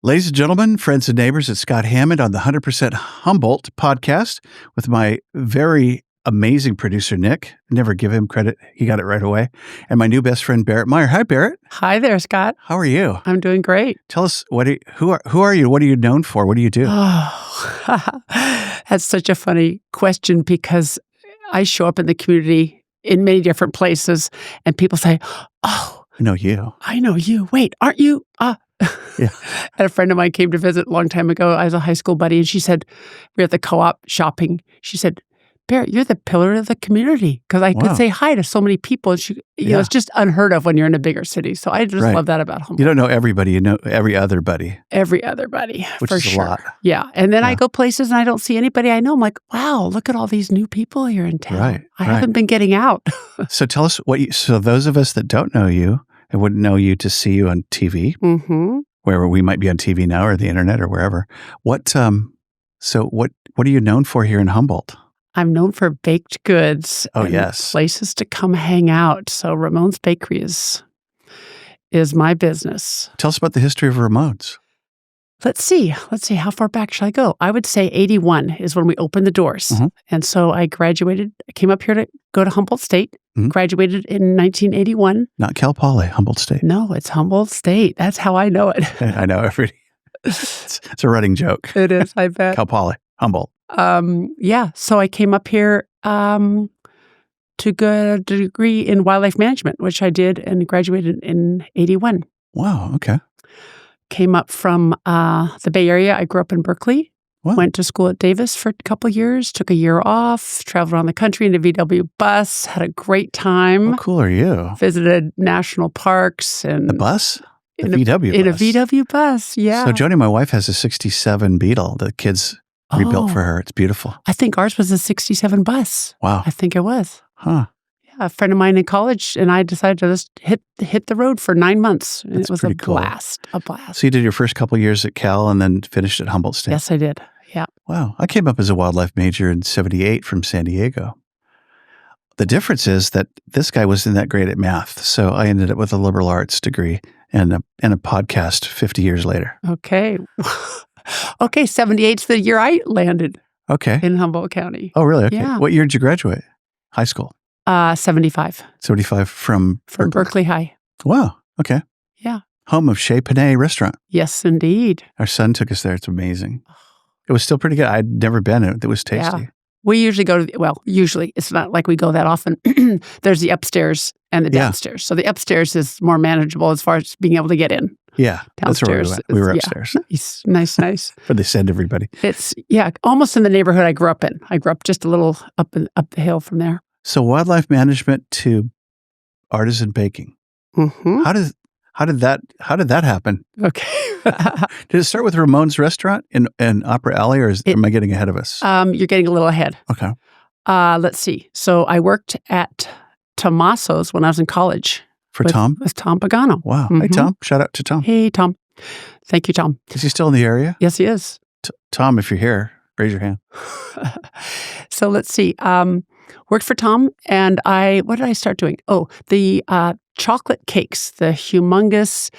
Ladies and gentlemen, friends and neighbors, it's Scott Hammond on the 100% Humboldt podcast with my very amazing producer, Nick. Never give him credit. He got it right away. And my new best friend, Berit Meyer. Hi, Berit. Hi there, Scott. How are you? I'm doing great. Tell us, who are you? What are you known for? What do you do? Oh, that's such a funny question because I show up in the community in many different places and people say, oh, I know you. I know you. Wait, aren't you? Yeah. And a friend of mine came to visit a long time ago. I was a high school buddy, and she said, we were at the co-op shopping. She said, Barrett, you're the pillar of the community. Because I could say hi to so many people. And you know, it's just unheard of when you're in a bigger city. So I just love that about Humboldt. You don't know everybody. You know every other buddy. Every other buddy, which for is sure. a lot. Yeah. And then I go places and I don't see anybody I know. I'm like, wow, look at all these new people here in town. Right. I haven't been getting out. So tell us so those of us that don't know you and wouldn't know you to see you on TV, wherever we might be on TV now or the internet or wherever. What are you known for here in Humboldt? I'm known for baked goods. Oh, and yes. places to come hang out. So Ramon's Bakery is my business. Tell us about the history of Ramones. Let's see. How far back should I go? I would say 81 is when we opened the doors. And so I graduated. I came up here to go to Humboldt State, graduated in 1981. Not Cal Poly, Humboldt State. No, it's Humboldt State. That's how I know it. I know. It's a running joke. It is, I bet. Cal Poly, Humboldt. So I came up here to get a degree in wildlife management, which I did and graduated in 81. Wow, okay. Came up from the Bay Area. I grew up in Berkeley. Wow. Went to school at Davis for a couple of years, took a year off, traveled around the country in a VW bus, had a great time. How cool are you? Visited national parks. And the bus? The VW bus? In a VW bus, yeah. So Joni, my wife, has a 67 Beetle. The kids rebuilt for her. It's beautiful. I think ours was a 67 bus. Wow. I think it was. Huh. Yeah, a friend of mine in college and I decided to just hit the road for 9 months. And it was a blast. So you did your first couple of years at Cal and then finished at Humboldt State? Yes, I did. Yeah. Wow. I came up as a wildlife major in 78 from San Diego. The difference is that this guy wasn't that great at math. So I ended up with a liberal arts degree and a podcast 50 years later. Okay. Okay, 78's the year I landed. Okay. In Humboldt County. Oh, really? Okay. Yeah. What year did you graduate? High school? 75. 75 from Berkeley High. Wow. Okay. Yeah. Home of Chez Panay Restaurant. Yes, indeed. Our son took us there. It's amazing. It was still pretty good. I'd never been. It was tasty. Yeah. We usually go to, usually, it's not like we go that often. There's the upstairs and the downstairs. So the upstairs is more manageable as far as being able to get in. Yeah. Downstairs. That's where we were upstairs. Yeah, nice. Where they send everybody. It's, almost in the neighborhood I grew up in. I grew up just a little up the hill from there. So wildlife management to artisan baking. How did that happen? Okay. Did it start with Ramon's restaurant in Opera Alley, or am I getting ahead of us? You're getting a little ahead. Okay. Let's see. So I worked at Tomaso's when I was in college. Tom? With Tom Pagano. Wow. Hey, Tom. Shout out to Tom. Hey, Tom. Thank you, Tom. Is he still in the area? Yes, he is. Tom, if you're here, raise your hand. So let's see. Worked for Tom, and what did I start doing? Oh, the chocolate cakes, the humongous,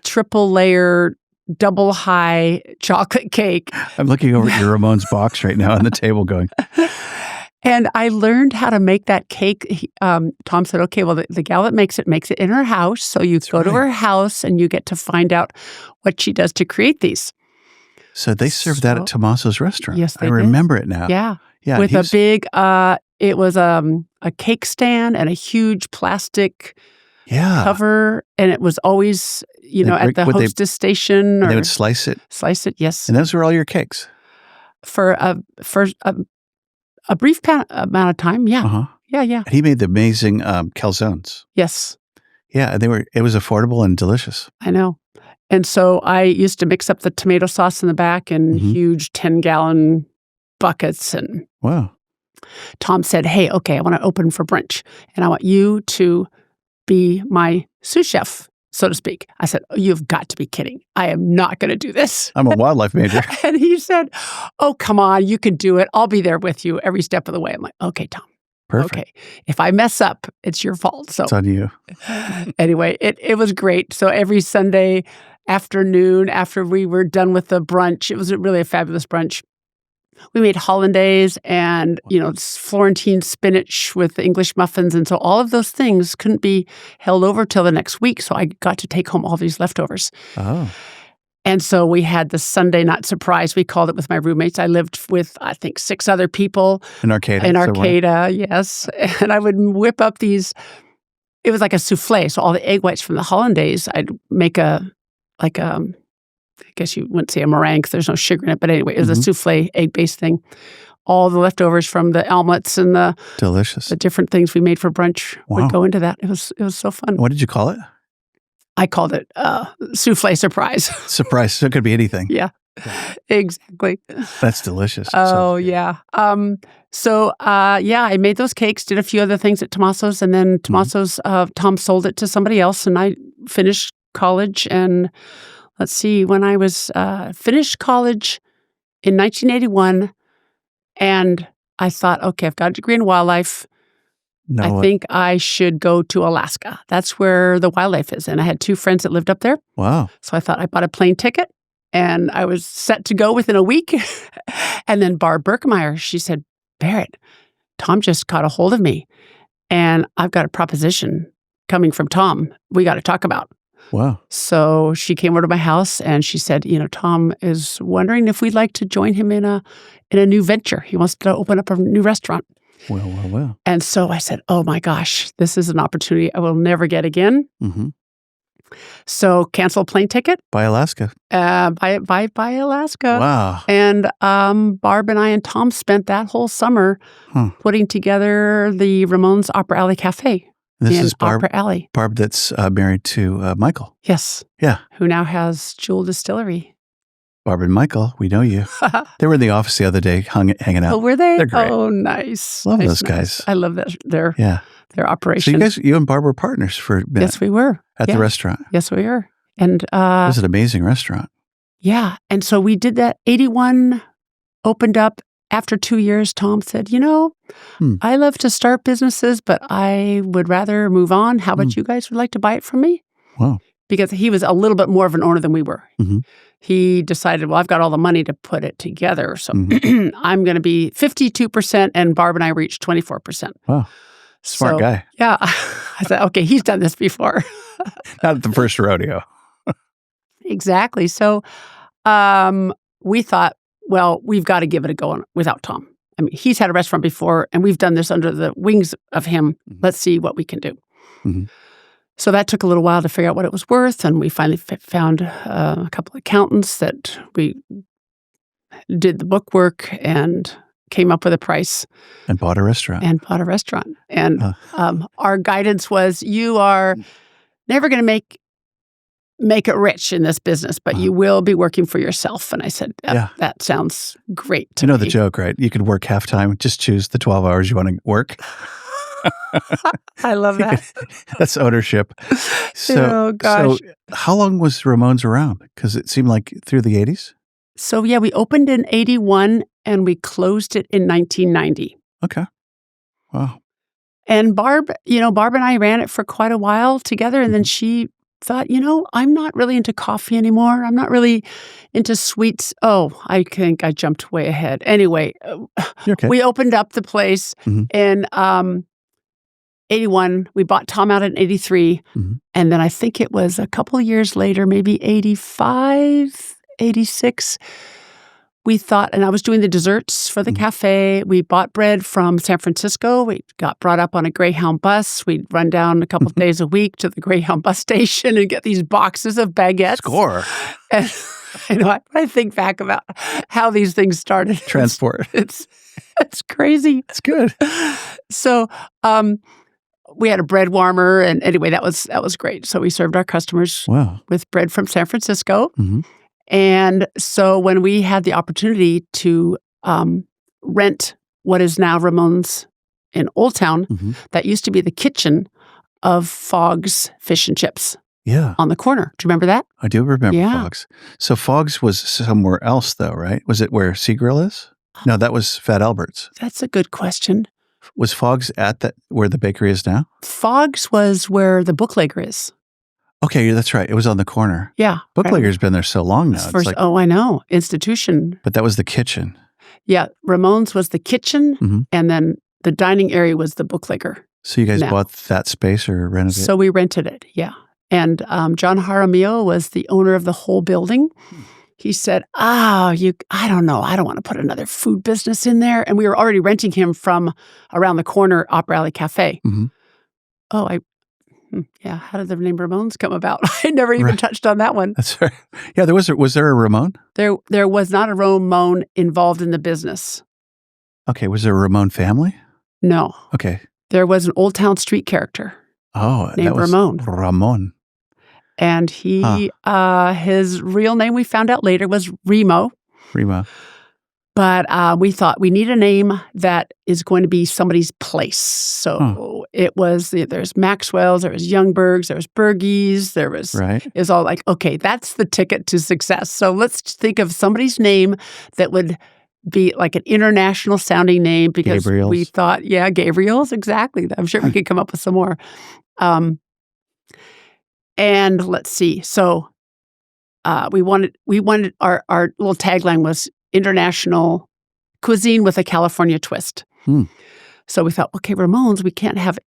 triple layer, double high chocolate cake. I'm looking over at your Ramon's box right now on the table going. And I learned how to make that cake. Tom said, okay, well, the gal that makes it in her house. So you go to her house and you get to find out what she does to create these. So they served that at Tomaso's restaurant. Yes, they I remember it now. Yeah. Yeah. With a big, it was a cake stand and a huge plastic cover. And it was always, at the hostess station. They would slice it? Slice it, yes. And those were all your cakes? For a brief amount of time, yeah. Uh-huh. Yeah. And he made the amazing calzones. Yes. Yeah, it was affordable and delicious. I know. And so I used to mix up the tomato sauce in the back in huge 10-gallon buckets. And wow. Tom said, hey, okay, I want to open for brunch. And I want you to be my sous chef, so to speak. I said, oh, you've got to be kidding. I am not going to do this. I'm a wildlife major. And he said, oh, come on, you can do it. I'll be there with you every step of the way. I'm like, okay, Tom. Perfect. Okay. If I mess up, it's your fault. So it's on you. Anyway, it was great. So every Sunday afternoon after we were done with the brunch. It was really a fabulous brunch. We made hollandaise and, Florentine spinach with English muffins. And so all of those things couldn't be held over till the next week. So I got to take home all these leftovers. Oh. And so we had the Sunday night surprise. We called it with my roommates. I lived with, I think, 6 other people. In Arcata. In Arcata, yes. And I would whip up these, it was like a souffle. So all the egg whites from the hollandaise, I'd make I guess you wouldn't say a meringue because there's no sugar in it. But anyway, it was a souffle, egg-based thing. All the leftovers from the omelets and the different things we made for brunch would go into that. It was so fun. What did you call it? I called it souffle surprise. Surprise. So it could be anything. Yeah, exactly. That's delicious. Oh, yeah. I made those cakes, did a few other things at Tommaso's, and then Tommaso's, Tom sold it to somebody else, and I finished college. And let's see, when I was finished college in 1981, and I thought, okay, I've got a degree in wildlife. I think I should go to Alaska. That's where the wildlife is. And I had 2 friends that lived up there. Wow. So I thought I bought a plane ticket and I was set to go within a week. And then Berit Meyer, she said, Barrett, Tom just caught a hold of me and I've got a proposition coming from Tom we got to talk about. Wow. So she came over to my house and she said, Tom is wondering if we'd like to join him in a new venture. He wants to open up a new restaurant. Well. And so I said, oh my gosh, this is an opportunity I will never get again. Mm-hmm. So cancel a plane ticket. By Alaska. By Alaska. Wow. And Barb and I and Tom spent that whole summer putting together the Ramones Opera Alley Café. This is Opera Alley. Barb that's married to Michael. Yes. Yeah. Who now has Jewel Distillery. Barb and Michael, we know you. They were in the office the other day hanging out. Oh, were they? They're great. Oh, nice. Love nice, those guys. I love that. Their operation. So you and Barb were partners for a minute. Yes, we were. At the restaurant. Yes, we were. And it was an amazing restaurant. Yeah. And so we did that. 81 opened up. After 2 years, Tom said, I love to start businesses, but I would rather move on. How about you guys would like to buy it from me? Wow. Because he was a little bit more of an owner than we were. Mm-hmm. He decided, well, I've got all the money to put it together. So I'm going to be 52% and Barb and I reached 24%. Wow. Smart guy. Yeah. I said, okay, he's done this before. Not at the first rodeo. Exactly. So we thought, well, we've got to give it a go without Tom. I mean, he's had a restaurant before, and we've done this under the wings of him. Let's see what we can do. Mm-hmm. So that took a little while to figure out what it was worth, and we finally found a couple of accountants that we did the bookwork and came up with a price. And bought a restaurant. And our guidance was, you are never going to make it rich in this business, but you will be working for yourself. And I said, that sounds great to me. The joke, right? You could work half-time, just choose the 12 hours you want to work. I love that. That's ownership. Oh, gosh. So how long was Ramones around? Because it seemed like through the 80s? So, we opened in 81 and we closed it in 1990. Okay. Wow. And Barb and I ran it for quite a while together. And then she thought, I'm not really into coffee anymore. I'm not really into sweets. Oh, I think I jumped way ahead. Anyway, okay. We opened up the place in 81. We bought Tom out in 83. And then I think it was a couple of years later, maybe 85, 86. We thought, and I was doing the desserts for the cafe. We bought bread from San Francisco. We got brought up on a Greyhound bus. We'd run down a couple of days a week to the Greyhound bus station and get these boxes of baguettes. Score. And I think back about how these things started. Transport. It's crazy. It's good. So we had a bread warmer, and anyway, that was great. So we served our customers with bread from San Francisco. And so when we had the opportunity to rent what is now Ramon's in Old Town, that used to be the kitchen of Fogg's Fish and Chips on the corner. Do you remember that? I do remember Fogg's. So Fogg's was somewhere else though, right? Was it where Seagrill is? No, that was Fat Albert's. That's a good question. Was Fogg's at where the bakery is now? Fogg's was where the booklegger is. Okay, that's right. It was on the corner. Yeah. Bootlegger's been there so long now. It's like, I know. Institution. But that was the kitchen. Yeah. Ramones was the kitchen, and then the dining area was the Bootlegger. So you guys bought that space or renovated it? So we rented it, yeah. And John Jaramillo was the owner of the whole building. He said, I don't know. I don't want to put another food business in there. And we were already renting him from around the corner, Opera Alley Café. How did the name Ramones come about? I never even touched on that one. That's right. Yeah, was there a Ramon? There was not a Ramon involved in the business. Okay, was there a Ramon family? No. Okay. There was an Old Town Street character. Named that was Ramon. Ramon. And he, his real name we found out later was Remo. But we thought we need a name that is going to be somebody's place. So it was, there's Maxwell's, there was Youngberg's, there was Bergie's, there was, it was all like, okay, that's the ticket to success. So let's think of somebody's name that would be like an international sounding name because Gabriel's. We thought, Gabriel's, exactly. I'm sure we could come up with some more. And let's see. So we wanted our little tagline was international cuisine with a California twist. So we thought, okay, Ramones,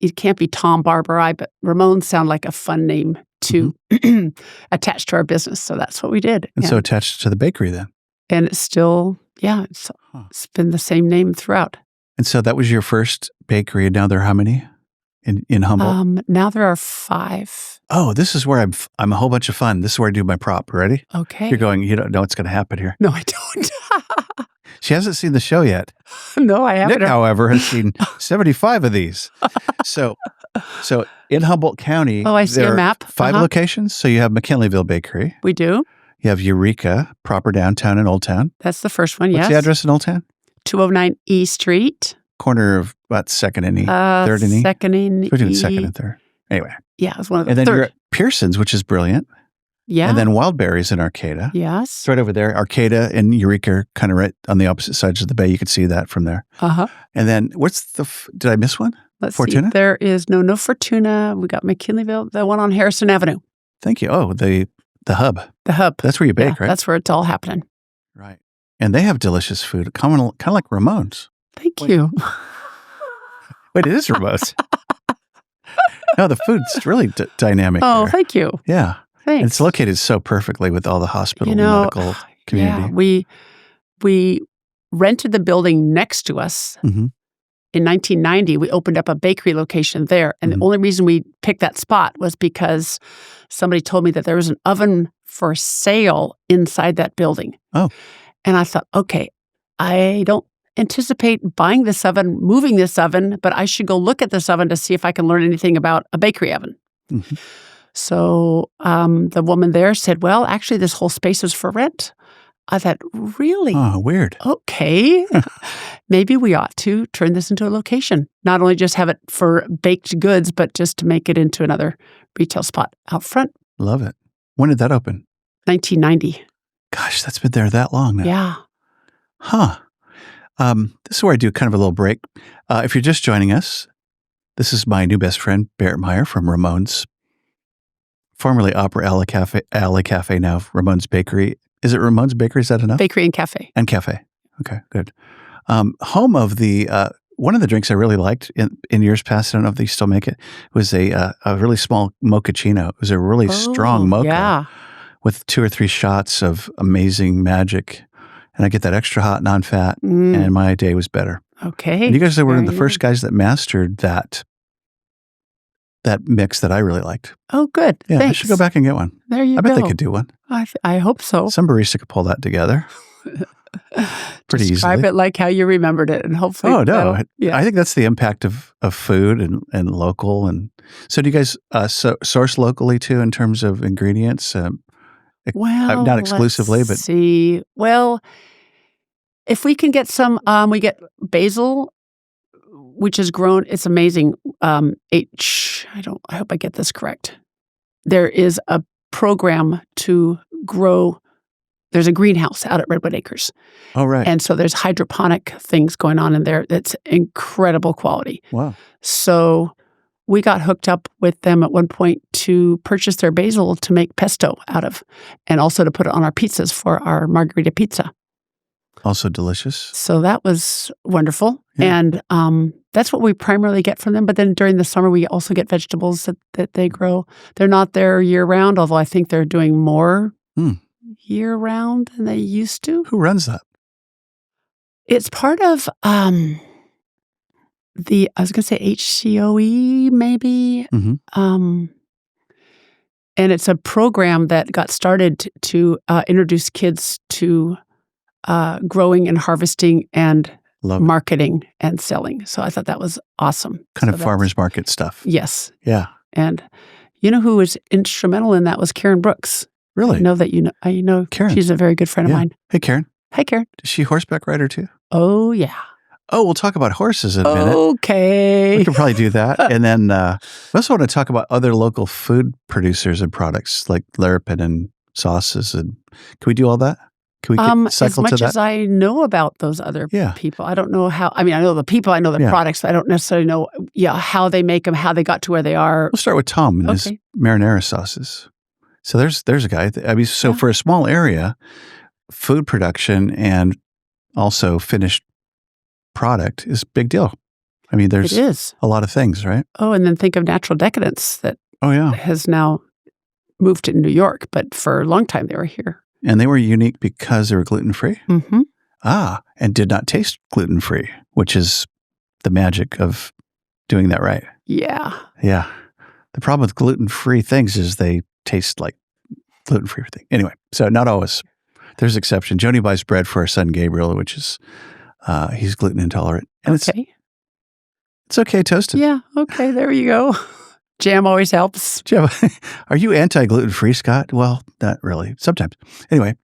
it can't be Tom, Barbara, I, but Ramones sound like a fun name to attach to our business. So that's what we did. And so attached to the bakery then. And it's still, it's been the same name throughout. And so that was your first bakery. And now there are how many in Humboldt? Now there are 5. Oh, this is where I'm a whole bunch of fun. This is where I do my prop. Ready? Okay. You're going, you don't know what's going to happen here. No, I don't. She hasn't seen the show yet. No, I haven't. Nick, however, has seen 75 of these. So in Humboldt County, I see a map. 5 locations. So you have McKinleyville Bakery. We do. You have Eureka, proper downtown in Old Town. That's the first one, What's the address in Old Town? 209 E Street. Corner of what, 2nd and E? 3rd and E? 2nd and E. Between 2nd and 3rd. Anyway. Yeah, it was one of the And then third. you're at Pearson's, which is brilliant. Yeah. And then Wildberries in Arcata. Yes. It's right over there. Arcata and Eureka are kind of right on the opposite sides of the bay. You could see that from there. And then what's did I miss one? Let's Fortuna? see. There is no Fortuna. We got McKinleyville, the one on Harrison Avenue. Thank you. Oh, the hub. The hub. That's where you bake, right? That's where it's all happening. Right. And they have delicious food, kind of like Ramones. Thank you. Wait, it is Ramones. No, the food's really dynamic. Oh, there. Thank you. Yeah. Thanks. And it's located so perfectly with all the hospital and medical community. Yeah, we rented the building next to us. In 1990, we opened up a bakery location there. And the only reason we picked that spot was because somebody told me that there was an oven for sale inside that building. Oh. And I thought, okay, I don't anticipate buying this oven, moving this oven, but I should go look at this oven to see if I can learn anything about a bakery oven. So the woman there said, well, actually, this whole space is for rent. I thought, really? Oh, weird. Okay. Maybe we ought to turn this into a location. Not only just have it for baked goods, but just to make it into another retail spot out front. Love it. When did that open? 1990. Gosh, that's been there that long now. Yeah. Huh. This is where I do kind of a little break. If you're just joining us, this is my new best friend, Berit Meyer from Ramones, formerly Opera Alley Café, now Ramones Bakery. Is it Ramones Bakery? Is that enough? Bakery and Café. And Café. Okay, good. Home of the, one of the drinks I really liked in years past, I don't know if they still make it, was a really small mochaccino. It was a really strong mocha with 2 or 3 shots of amazing magic. And I get that extra hot, non-fat, and my day was better. Okay. And you guys were one of the first guys that mastered that mix that I really liked. Oh, good. Yeah, Thanks. I should go back and get one. There you go. I bet they could do one. I hope so. Some barista could pull that together. Pretty easily. Describe it like how you remembered it, and hopefully. Oh no! Yeah. I think that's the impact of food and local. And so, do you guys source locally too in terms of ingredients? Well, not exclusively, let's but see. Well, if we can get some, we get basil, which has grown. It's amazing. I hope I get this correct. There is a program to grow. There's a greenhouse out at Redwood Acres. Oh, right. And so there's hydroponic things going on in there that's incredible quality. Wow. So we got hooked up with them at one point to purchase their basil to make pesto out of, and also to put it on our pizzas for our margarita pizza. Also delicious. So that was wonderful. Yeah. And that's what we primarily get from them. But then during the summer, we also get vegetables that they grow. They're not there year-round, although I think they're doing more year-round than they used to. Who runs that? It's part of I was going to say HCOE, maybe. And it's a program that got started to introduce kids to growing and harvesting and marketing and selling. So I thought that was awesome. Kind of farmers market stuff. Yes. Yeah. And you know who was instrumental in that was Karen Brooks. Really? I know that I know Karen. She's a very good friend of mine. Hey, Karen. Hi, Karen. Is she a horseback rider too? Oh, yeah. Oh, we'll talk about horses in a minute. Okay. We can probably do that. And then we also want to talk about other local food producers and products like Larapin and sauces. And can we do all that? Can we cycle to that? As much as I know about those other people, I don't know how. I mean, I know the people, I know the products, but I don't necessarily know how they make them, how they got to where they are. We'll start with Tom and his marinara sauces. So there's a guy. I mean, so for a small area, food production and also finished product is a big deal. I mean, there's a lot of things, right? Oh, and then think of Natural Decadence that has now moved to New York, but for a long time they were here. And they were unique because they were gluten-free? Mm-hmm. And did not taste gluten-free, which is the magic of doing that right. Yeah. Yeah. The problem with gluten-free things is they taste like gluten-free thing. Anyway, so not always. There's exception. Joni buys bread for our son Gabriel, which is, he's gluten intolerant. And it's okay toasted. Yeah. Okay. There you go. Jam always helps. Jam. Are you anti-gluten-free, Scott? Well, not really. Sometimes. Anyway,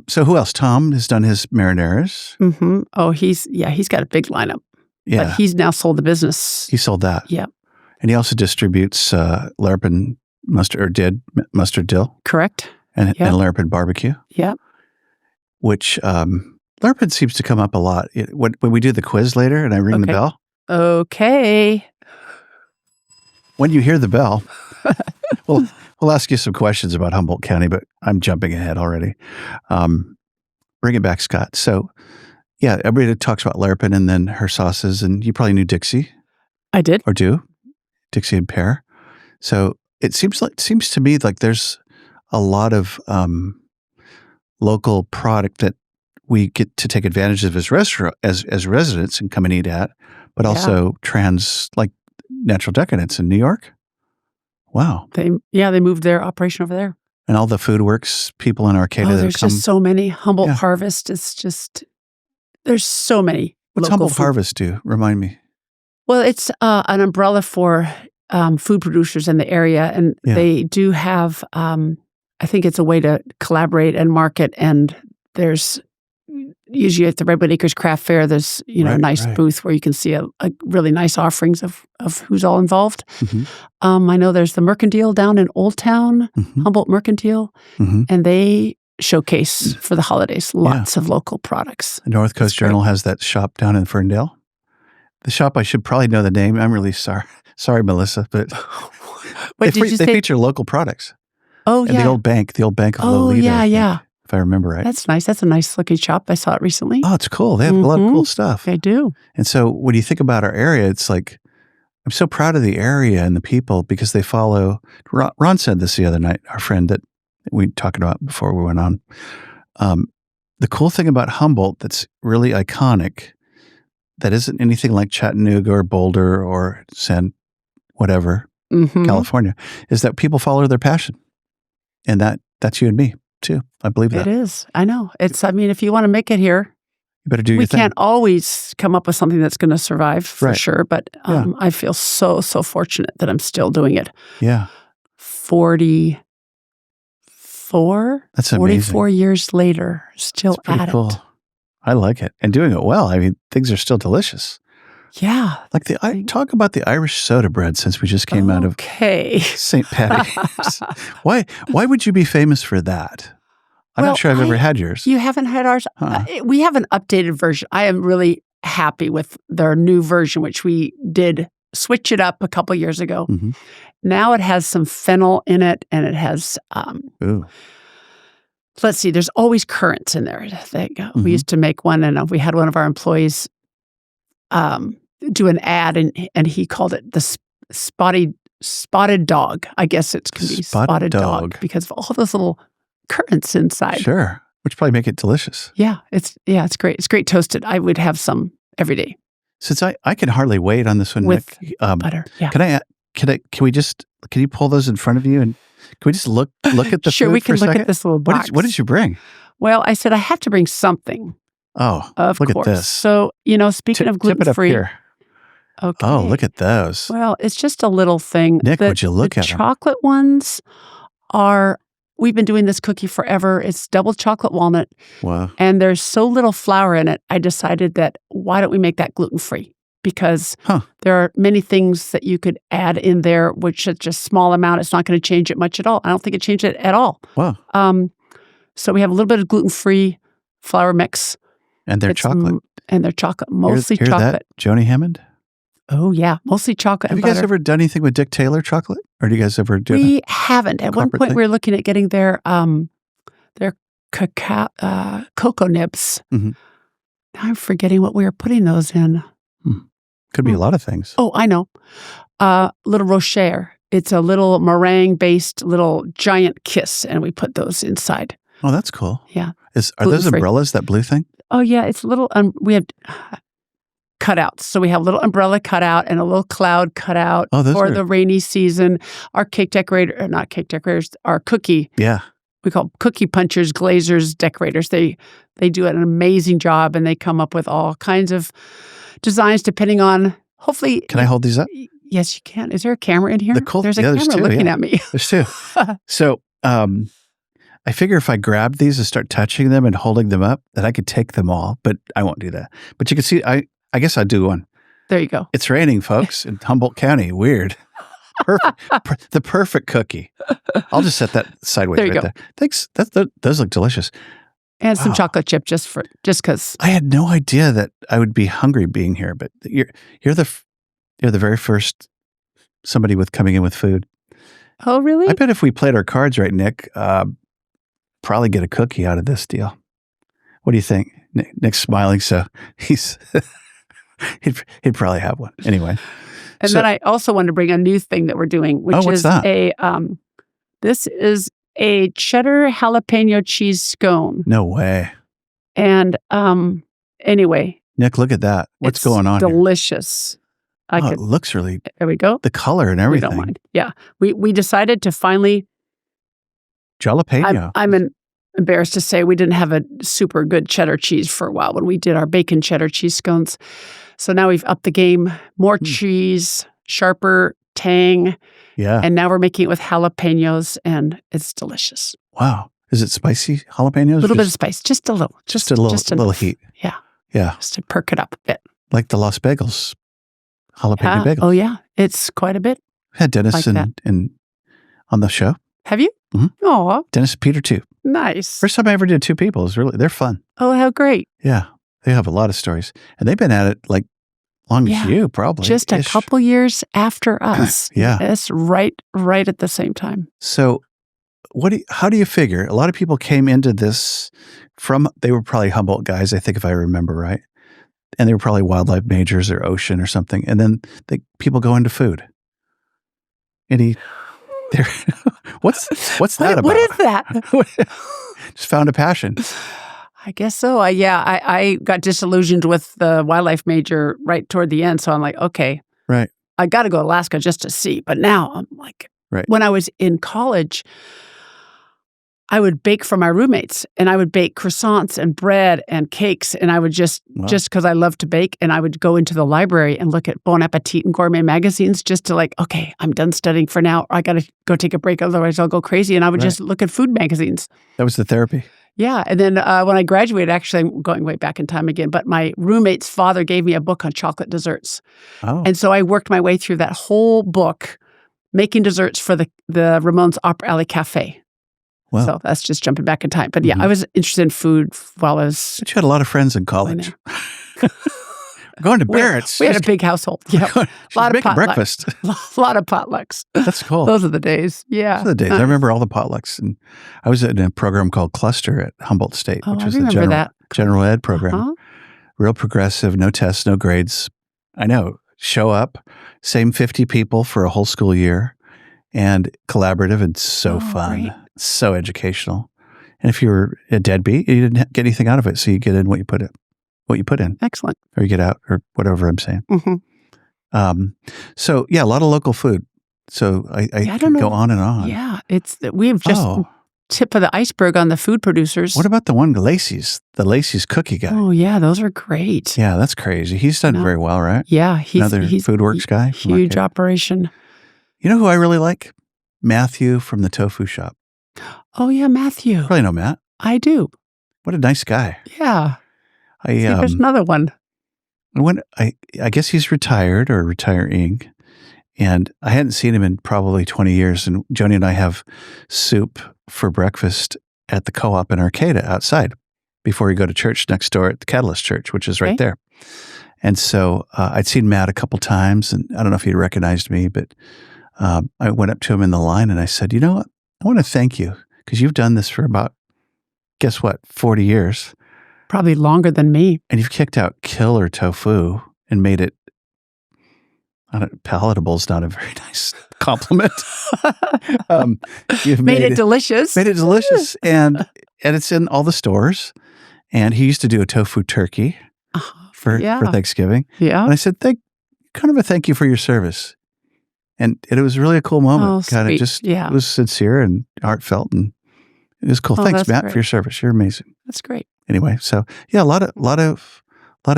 so who else? Tom has done his marinaras. Mm-hmm. Oh, he's got a big lineup. Yeah. But he's now sold the business. He sold that. Yeah. And he also distributes Larapin mustard, or did mustard dill. Correct. And Larapin barbecue. Yeah. Which Larapin seems to come up a lot. When we do the quiz later and I ring the bell. Okay. When you hear the bell, we'll ask you some questions about Humboldt County, but I'm jumping ahead already. Bring it back, Scott. So, everybody talks about Larapin and then her sauces, and you probably knew Dixie. I did. Or do. Dixie and Pear. So it seems to me like there's a lot of local product that we get to take advantage of as residents and come and eat at, but also like Natural Decadence in New York. Wow. They moved their operation over there. And all the Food Works people in Arcata that there's come. Just so many. Humboldt Harvest is just, there's so many. What's Humboldt Harvest do? Remind me. Well, it's an umbrella for food producers in the area. And they do have, I think it's a way to collaborate and market. And there's usually at the Redwood Acres Craft Fair, there's a nice booth where you can see a really nice offerings of who's all involved. Mm-hmm. I know there's the Mercantile down in Old Town, Humboldt Mercantile, and they showcase for the holidays lots of local products. The North Coast Journal has that shop down in Ferndale. The shop, I should probably know the name. I'm really sorry. Sorry, Melissa, but they feature local products. Oh, and the old bank of Lolita. Oh, yeah. If I remember right. That's nice. That's a nice looking shop. I saw it recently. Oh, it's cool. They have a lot of cool stuff. They do. And so when you think about our area, it's like, I'm so proud of the area and the people because they follow. Ron said this the other night, our friend that we talked about before we went on. The cool thing about Humboldt that's really iconic, that isn't anything like Chattanooga or Boulder or California, is that people follow their passion. And that's you and me. Too. I believe that. It is. I know. If you want to make it here, you better do your thing. We can't always come up with something that's going to survive for sure, but I feel so fortunate that I'm still doing it. Yeah. 44? That's amazing. 44 years later, still at cool. it. I like it. And doing it well. I mean, things are still delicious. Yeah. Like talk about the Irish soda bread since we just came out of St. Patty's. Why would you be famous for that? I'm not sure I've ever had yours. You haven't had ours? We have an updated version. I am really happy with their new version, which we did switch it up a couple years ago. Mm-hmm. Now it has some fennel in it, and it has, let's see, there's always currants in there. Mm-hmm. We used to make one, and we had one of our employees do an ad, and he called it the spotted dog. I guess it can be spotted dog because of all those little currants inside. Sure, which probably make it delicious. Yeah, it's great. It's great toasted. I would have some every day. Since I can hardly wait on this one, with Nick, butter. Yeah. Can you pull those in front of you, and can we just look at the sure, food we can for a look second? at this little box. What did you bring? Well, I said I had to bring something. Oh, of look course. at this. So, speaking of gluten-free. Tip it up here. Okay. Oh, look at those. Well, it's just a little thing. Nick, would you look at them? The chocolate ones we've been doing this cookie forever. It's double chocolate walnut. Wow. And there's so little flour in it, I decided that why don't we make that gluten-free? Because there are many things that you could add in there, which is just a small amount. It's not going to change it much at all. I don't think it changed it at all. Wow. So we have a little bit of gluten-free flour mix. And they're chocolate. Mostly hear chocolate. That, Joni Hammond? Oh, yeah. Mostly chocolate Have and you guys butter. ever done anything with Dick Taylor chocolate? Or do you guys ever do We haven't. At one point, thing? we were looking at getting their cacao, cocoa nibs. Mm-hmm. Now I'm forgetting what we were putting those in. Could be a lot of things. Oh, I know. Little Rocher. It's a little meringue-based little giant kiss, and we put those inside. Oh, that's cool. Yeah. Are those umbrellas, that blue thing? Oh, yeah. It's a little, we have cutouts. So we have a little umbrella cutout and a little cloud cutout for the rainy season. Our not cake decorators, our cookie. Yeah. We call them cookie punchers, glazers, decorators. They do an amazing job, and they come up with all kinds of designs depending on, hopefully. Can I hold these up? Yes, you can. Is there a camera in here? There's a there's camera two, looking at me. There's two. So I figure if I grab these and start touching them and holding them up, that I could take them all, but I won't do that. But you can see, I guess I'll do one. There you go. It's raining, folks, in Humboldt County. Weird. Perfect. The perfect cookie. I'll just set that sideways there you go. there. Thanks. Those look delicious. And some chocolate chip just because. I had no idea that I would be hungry being here, but you're the very first somebody coming in with food. Oh, really? I bet if we played our cards right, Nick, probably get a cookie out of this deal. What do you think? Nick's smiling, so he'd probably have one anyway. And then I also wanted to bring a new thing that we're doing, which what's is that? This is a cheddar jalapeno cheese scone. No way. And anyway, Nick, look at that. What's going on? Delicious. It looks really. There we go. The color and everything. We don't mind. Yeah, we decided to finally. Jalapeno. I'm embarrassed to say we didn't have a super good cheddar cheese for a while when we did our bacon cheddar cheese scones. So now we've upped the game. More cheese, sharper tang. Yeah. And now we're making it with jalapenos, and it's delicious. Wow. Is it spicy jalapenos? A little bit of spice. Just a little. Just a little heat. Yeah. Yeah. Just to perk it up a bit. Like the Los Bagels. Jalapeno bagels. Oh, yeah. It's quite a bit. Had Dennis and on the show. Have you? Mm-hmm. Aw. Dennis and Peter, too. Nice. First time I ever did two people. They're fun. Oh, how great. Yeah. They have a lot of stories. And they've been at it like long as you, probably. Just a couple years after us. Yeah. It's right at the same time. So how do you figure? A lot of people came into this they were probably Humboldt guys, I think, if I remember right. And they were probably wildlife majors or ocean or something. And then people go into food. What's that about? What is that? Just found a passion. I guess so. I got disillusioned with the wildlife major right toward the end. So I'm like, okay, right. I got to go to Alaska just to see. But now I'm like, right. When I was in college, I would bake for my roommates, and I would bake croissants and bread and cakes. And I would just because I love to bake, and I would go into the library and look at Bon Appetit and gourmet magazines just to okay, I'm done studying for now. I got to go take a break. Otherwise I'll go crazy. And I would just look at food magazines. That was the therapy. Yeah. And then when I graduated, actually, I'm going way back in time again, but my roommate's father gave me a book on chocolate desserts. Oh. And so I worked my way through that whole book, making desserts for the Ramones Opera Alley Café. Wow. So that's just jumping back in time. But yeah, I was interested in food while I was... But you had a lot of friends in college. Going to Barrett's. We had a big household. Yeah. She's A lot of making potlucks. breakfast. A lot of potlucks. That's cool. Those are the days. Yeah. Those are the days. I remember all the potlucks. And I was in a program called Cluster at Humboldt State, which is the general ed program. Real progressive, no tests, no grades. I know. Show up, same 50 people for a whole school year, and collaborative and so fun, great. So educational. And if you were a deadbeat, you didn't get anything out of it, so you get in what you put in. Excellent. Or you get out, or whatever I'm saying. So yeah, a lot of local food. So I can go on and on. Yeah, we've just tip of the iceberg on the food producers. What about the one Lacey's cookie guy? Oh yeah, those are great. Yeah, that's crazy. He's done very well, right? Yeah, he's another FoodWorks guy. Huge operation. You know who I really like? Matthew from the tofu shop. Oh yeah, Matthew. Probably know Matt. I do. What a nice guy. Yeah. There's another one. I guess he's retired or retiring. And I hadn't seen him in probably 20 years. And Joni and I have soup for breakfast at the co-op in Arcata outside before you go to church next door at the Catalyst Church, which is right there. And so I'd seen Matt a couple times, and I don't know if he'd recognized me, but I went up to him in the line and I said, you know what? I want to thank you because you've done this for about, guess what, 40 years. Probably longer than me. And you've kicked out killer tofu and made it palatable is not a very nice compliment. You've made it delicious. Made it delicious. And it's in all the stores. And he used to do a tofu turkey for Thanksgiving. Yeah. And I said, kind of a thank you for your service. And it was really a cool moment. It was sincere and heartfelt, and it was cool. Thanks, Matt, for your service. You're amazing. That's great. Anyway, so yeah, a lot of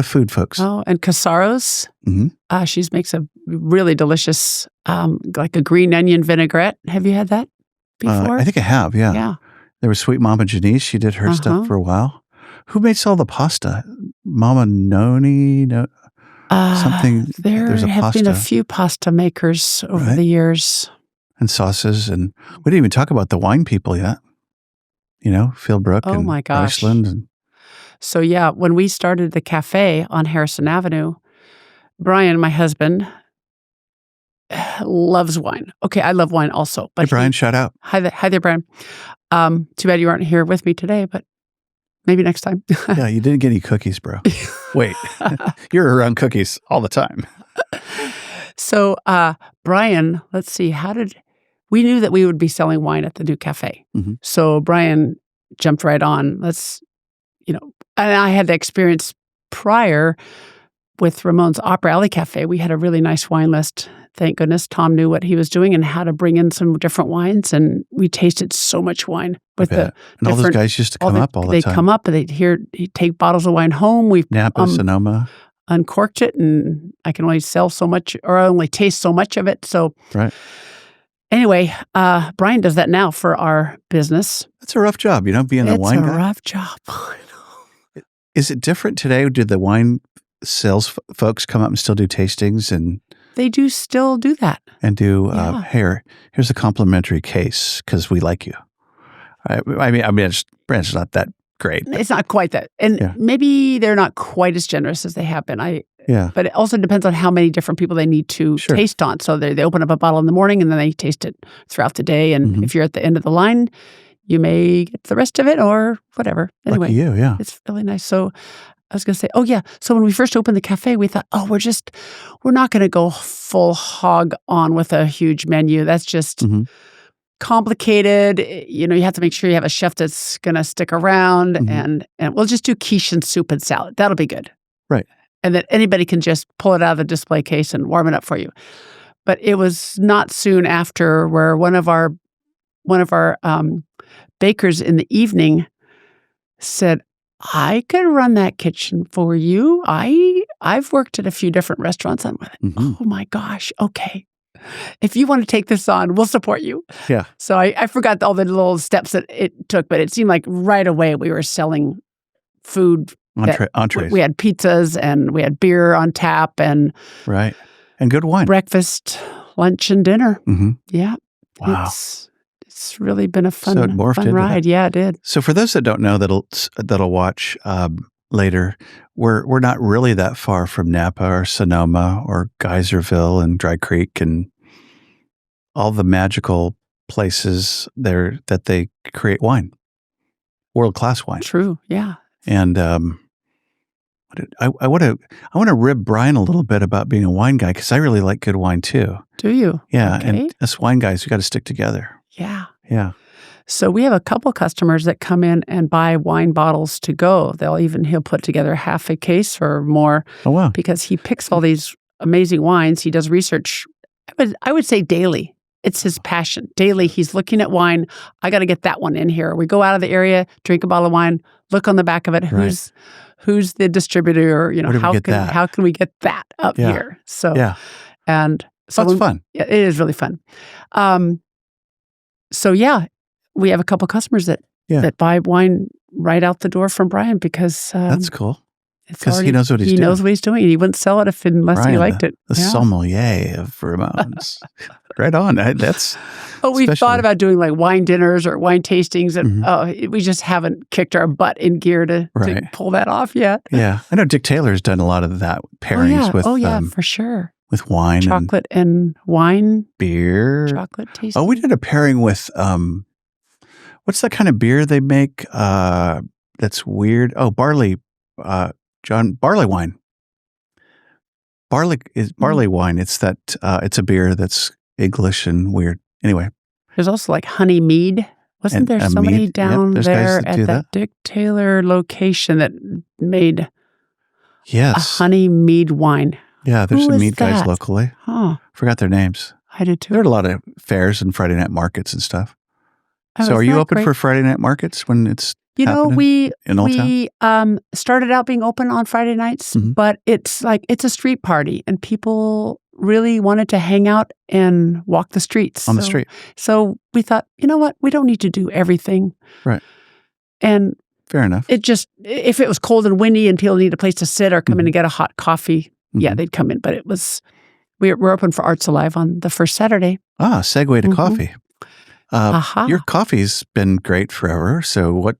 food folks. Oh, and Casaro's. Mm-hmm. She makes a really delicious, like a green onion vinaigrette. Have you had that before? I think I have. Yeah. Yeah. There was Sweet Mama Janice. She did her stuff for a while. Who makes all the pasta? Mama Noni? No. Something. There have been a few pasta makers over the years. And sauces. And we didn't even talk about the wine people yet. You know, Philbrook and my gosh. Iceland. And so, yeah, when we started the Café on Harrison Avenue, Brian, my husband, loves wine. Okay, I love wine also. But hey, Brian, shout out. Hi there, Brian. Too bad you aren't here with me today, but maybe next time. Yeah, you didn't get any cookies, bro. Wait, you're around cookies all the time. So, Brian, let's see, we knew that we would be selling wine at the new Café. Mm-hmm. So Brian jumped right on. And I had the experience prior with Ramon's Opera Alley Cafe. We had a really nice wine list. Thank goodness Tom knew what he was doing and how to bring in some different wines. And we tasted so much wine. And all those guys used to come up all the time. They'd come up and he'd take bottles of wine home. We've Napa, Sonoma. Uncorked it, and I can only sell so much, or I only taste so much of it. So anyway, Brian does that now for our business. That's a rough job, being the wine guy. It's a rough job. Is it different today? Did the wine sales folks come up and still do tastings? And they do still do that. And do, here's a complimentary case because we like you. I mean, Brand's not that great. It's not quite that. And maybe they're not quite as generous as they have been. But it also depends on how many different people they need to taste on. So they open up a bottle in the morning and then they taste it throughout the day. And if you're at the end of the line, you may get the rest of it or whatever. Anyway, lucky you, yeah. It's really nice. So I was going to say, so when we first opened the Café, we thought, we're not going to go full hog on with a huge menu. That's just complicated. You have to make sure you have a chef that's going to stick around, and we'll just do quiche and soup and salad. That'll be good. Right. And that anybody can just pull it out of the display case and warm it up for you. But it was not soon after where one of our bakers in the evening said, I could run that kitchen for you. I've worked at a few different restaurants. I'm like, oh my gosh, okay. If you want to take this on, we'll support you. Yeah. So I forgot all the little steps that it took, but it seemed like right away we were selling food. Entrees. We had pizzas and we had beer on tap and good wine. Breakfast, lunch, and dinner. Mm-hmm. Yeah. Wow. It's really been a fun ride. Yeah, it did. So for those that don't know that'll watch, later, we're not really that far from Napa or Sonoma or Geyserville and Dry Creek and all the magical places there that they create wine, world-class wine. True, yeah. And I want to rib Brian a little bit about being a wine guy because I really like good wine too. Do you? Yeah, Okay. and us wine guys, we got to stick together. Yeah. Yeah. So we have a couple customers that come in and buy wine bottles to go. He'll put together half a case or more. Oh, wow. Because he picks all these amazing wines. He does research, I would say daily. It's his passion. Daily, he's looking at wine. I got to get that one in here. We go out of the area, drink a bottle of wine, look on the back of it. Who's the distributor? How can we get that up here? So and so that's fun. Yeah, it is really fun. So yeah, we have a couple customers that buy wine right out the door from Brian because that's cool. Because he knows what he's doing. He knows what he's doing. He wouldn't sell it unless Brian, he liked it. The sommelier of Ramones. Right on. That's. We've thought about doing like wine dinners or wine tastings, and we just haven't kicked our butt in gear to pull that off yet. Yeah, I know Dick Taylor's done a lot of that pairings with. Oh yeah, for sure. With wine, chocolate and wine, beer, chocolate tasting. Oh, we did a pairing with what's that kind of beer they make? That's weird. Oh, barley. Barley wine. Barley wine. It's that. It's a beer that's English and weird. Anyway, there's also like honey mead. Wasn't there somebody down there at that Dick Taylor location that made a honey mead wine? Yeah, there's some mead guys locally. Huh. Forgot their names. I did too. There are a lot of fairs and Friday night markets and stuff. So are you open for Friday night markets when it's we started out being open on Friday nights, but it's a street party and people really wanted to hang out and walk the streets. On the street. So we thought, you know what? We don't need to do everything. Right. And fair enough. If it was cold and windy and people need a place to sit or come in and get a hot coffee, they'd come in. But we're open for Arts Alive on the first Saturday. Segue to coffee. Your coffee's been great forever. So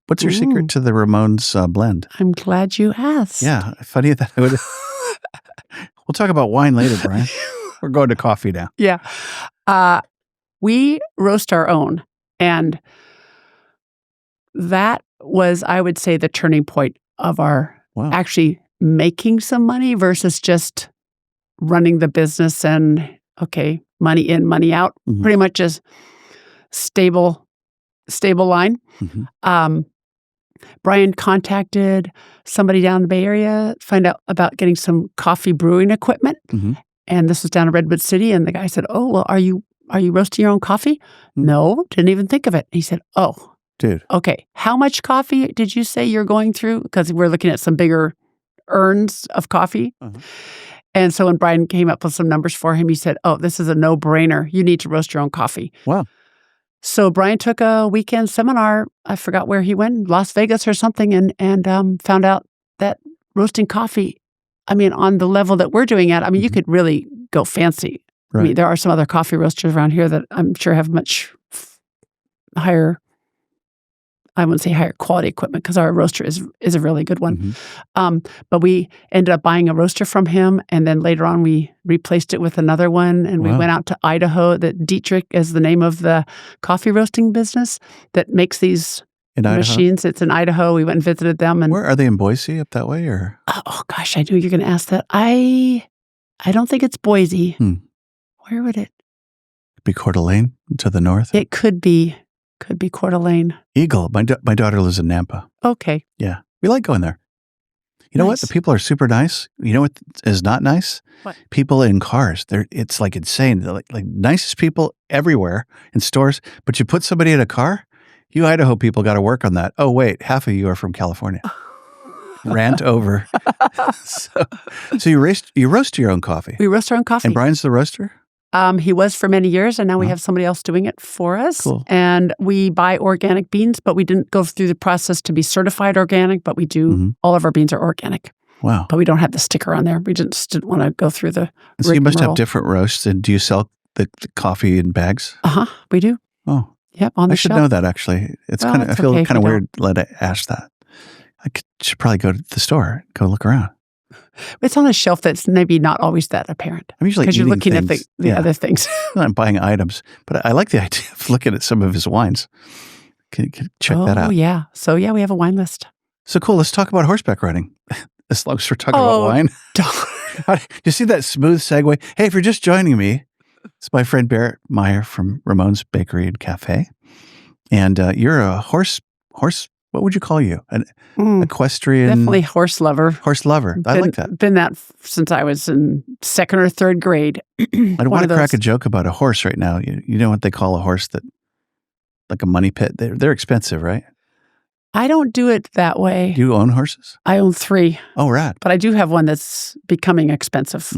what's your secret to the Ramones blend? I'm glad you asked. Yeah, funny that I would. We'll talk about wine later, Brian. We're going to coffee now. Yeah. We roast our own. And that was, I would say, the turning point of our actually making some money versus just running the business and, money in, money out. Pretty much just stable line. Brian contacted somebody down in the Bay Area, find out about getting some coffee brewing equipment. And this was down in Redwood City. And the guy said, "Oh, well, are you roasting your own coffee?" No, didn't even think of it. He said, "Oh, dude. Okay. How much coffee did you say you're going through?" Because we're looking at some bigger urns of coffee. And so when Brian came up with some numbers for him, he said, "Oh, this is a no-brainer. You need to roast your own coffee." Wow. So Brian took a weekend seminar. I forgot where he went, Las Vegas or something, and found out that roasting coffee, on the level that we're doing it, you could really go fancy. Right. There are some other coffee roasters around here that I'm sure have much higher, I wouldn't say higher quality equipment because our roaster is a really good one. But we ended up buying a roaster from him, and then later on we replaced it with another one, and we went out to Idaho. That Dietrich is the name of the coffee roasting business that makes these machines. It's in Idaho. We went and visited them. And where are they, in Boise up that way, or? Oh gosh, I knew you were going to ask that. I don't think it's Boise. Where would it be? Coeur d'Alene to the north. It could be. Could be Coeur d'Alene. Eagle. My daughter lives in Nampa. Okay. Yeah. We like going there. You know what? The people are super nice. You know what is not nice? What? People in cars. It's like insane. They're like nicest people everywhere in stores. But you put somebody in a car, you Idaho people got to work on that. Oh, wait. Half of you are from California. Rant over. So you roast your own coffee. We roast our own coffee. And Brian's the roaster? He was for many years, and now we have somebody else doing it for us. Cool. And we buy organic beans, but we didn't go through the process to be certified organic, but we do. All of our beans are organic. Wow. But we don't have the sticker on there. We just didn't want to go through the So you must have different roasts. And do you sell the coffee in bags? We do. Oh. Yep, on the I should shelf. know that, actually. It's kind of. I feel kind of weird to ask that. should probably go to the store, go look around. It's on a shelf that's maybe not always that apparent. I'm usually because you're looking things. at the other things. I'm buying items, but I like the idea of looking at some of his wines. Can check that out. Oh, yeah. So, yeah, we have a wine list. So cool. Let's talk about horseback riding. As long as we're talking about wine. You see that smooth segue? Hey, if you're just joining me, it's my friend Berit Meyer from Ramones Bakery and Café. And you're a horse, what would you call you? An equestrian? Definitely horse lover. Horse lover. I like that. Been that since I was in 2nd or 3rd grade. I don't want to crack a joke about a horse right now. You know what they call a horse that, like a money pit? They're expensive, right? I don't do it that way. Do you own horses? I own 3. Oh, rad. But I do have one that's becoming expensive.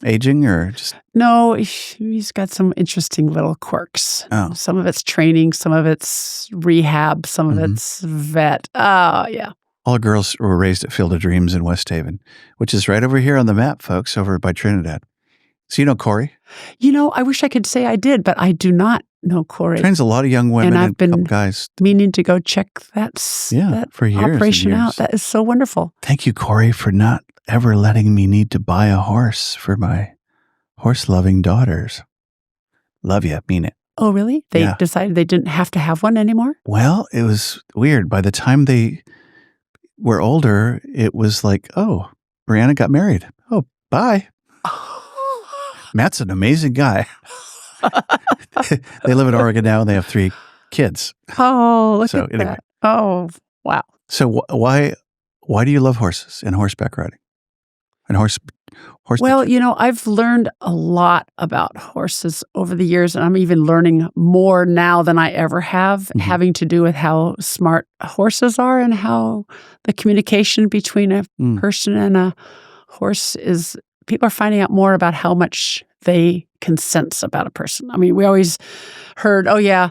Aging or just? No, he's got some interesting little quirks. Oh. Some of it's training, some of it's rehab, some of it's vet. Oh, yeah. All the girls were raised at Field of Dreams in West Haven, which is right over here on the map, folks, over by Trinidad. So you know Corey? I wish I could say I did, but I do not know Corey. Trains a lot of young women and I've been guys. Meaning to go check that for years operation and years. out. That is so wonderful. Thank you, Corey, for not ever letting me need to buy a horse for my horse-loving daughters. Love you, mean it. Oh, really? They decided they didn't have to have one anymore? Well, it was weird. By the time they were older, it was like, oh, Brianna got married. Oh, bye. Matt's an amazing guy. They live in Oregon now, and they have 3 kids. Oh, look at that. Oh, wow. So why do you love horses and horseback riding? And horse? Well, I've learned a lot about horses over the years, and I'm even learning more now than I ever have, having to do with how smart horses are and how the communication between a person and a horse is. People are finding out more about how much they can sense about a person. I mean, we always heard, oh, yeah,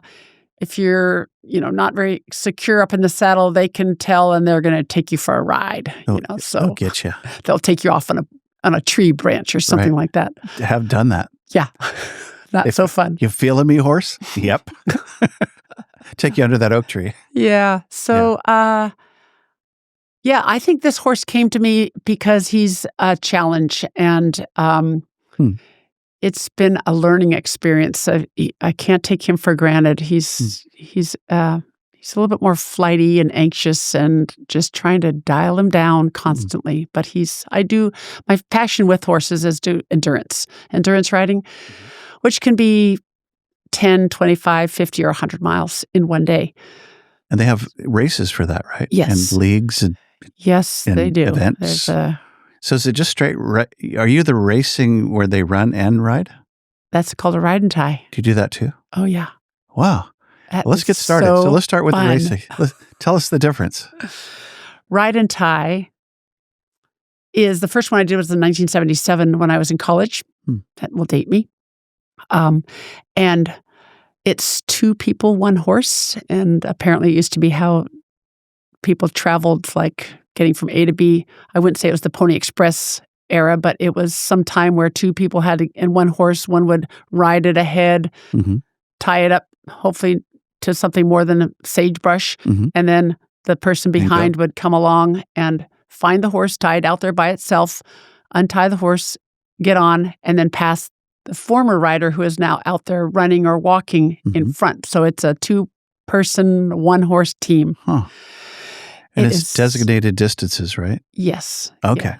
if you're, not very secure up in the saddle, they can tell and they're going to take you for a ride. So they'll get you. They'll take you off on a tree branch or something like that. Have done that. Yeah. Not so fun. You feeling me, horse? Yep. Take you under that oak tree. Yeah. So, I think this horse came to me because he's a challenge, and it's been a learning experience. I can't take him for granted. He's a little bit more flighty and anxious, and just trying to dial him down constantly. But my passion with horses is endurance riding, which can be 10, 25, 50, or 100 miles in one day. And they have races for that, right? Yes. And leagues and they do. Events. So is it just straight? Are you the racing where they run and ride? That's called a ride and tie. Do you do that too? Oh, yeah. Wow. Well, let's get started. So let's start with the racing. Tell us the difference. Ride and tie is the first one I did was in 1977 when I was in college. That will date me. And it's 2 people, 1 horse. And apparently it used to be how people traveled, like getting from A to B. I wouldn't say it was the Pony Express era, but it was some time where 2 people and 1 horse, one would ride it ahead, tie it up, hopefully to something more than a sagebrush. And then the person behind would come along and find the horse tied out there by itself, untie the horse, get on, and then pass the former rider who is now out there running or walking in front. So it's a 2-person, 1-horse team. Huh. And it's designated distances, right? Yes. Okay.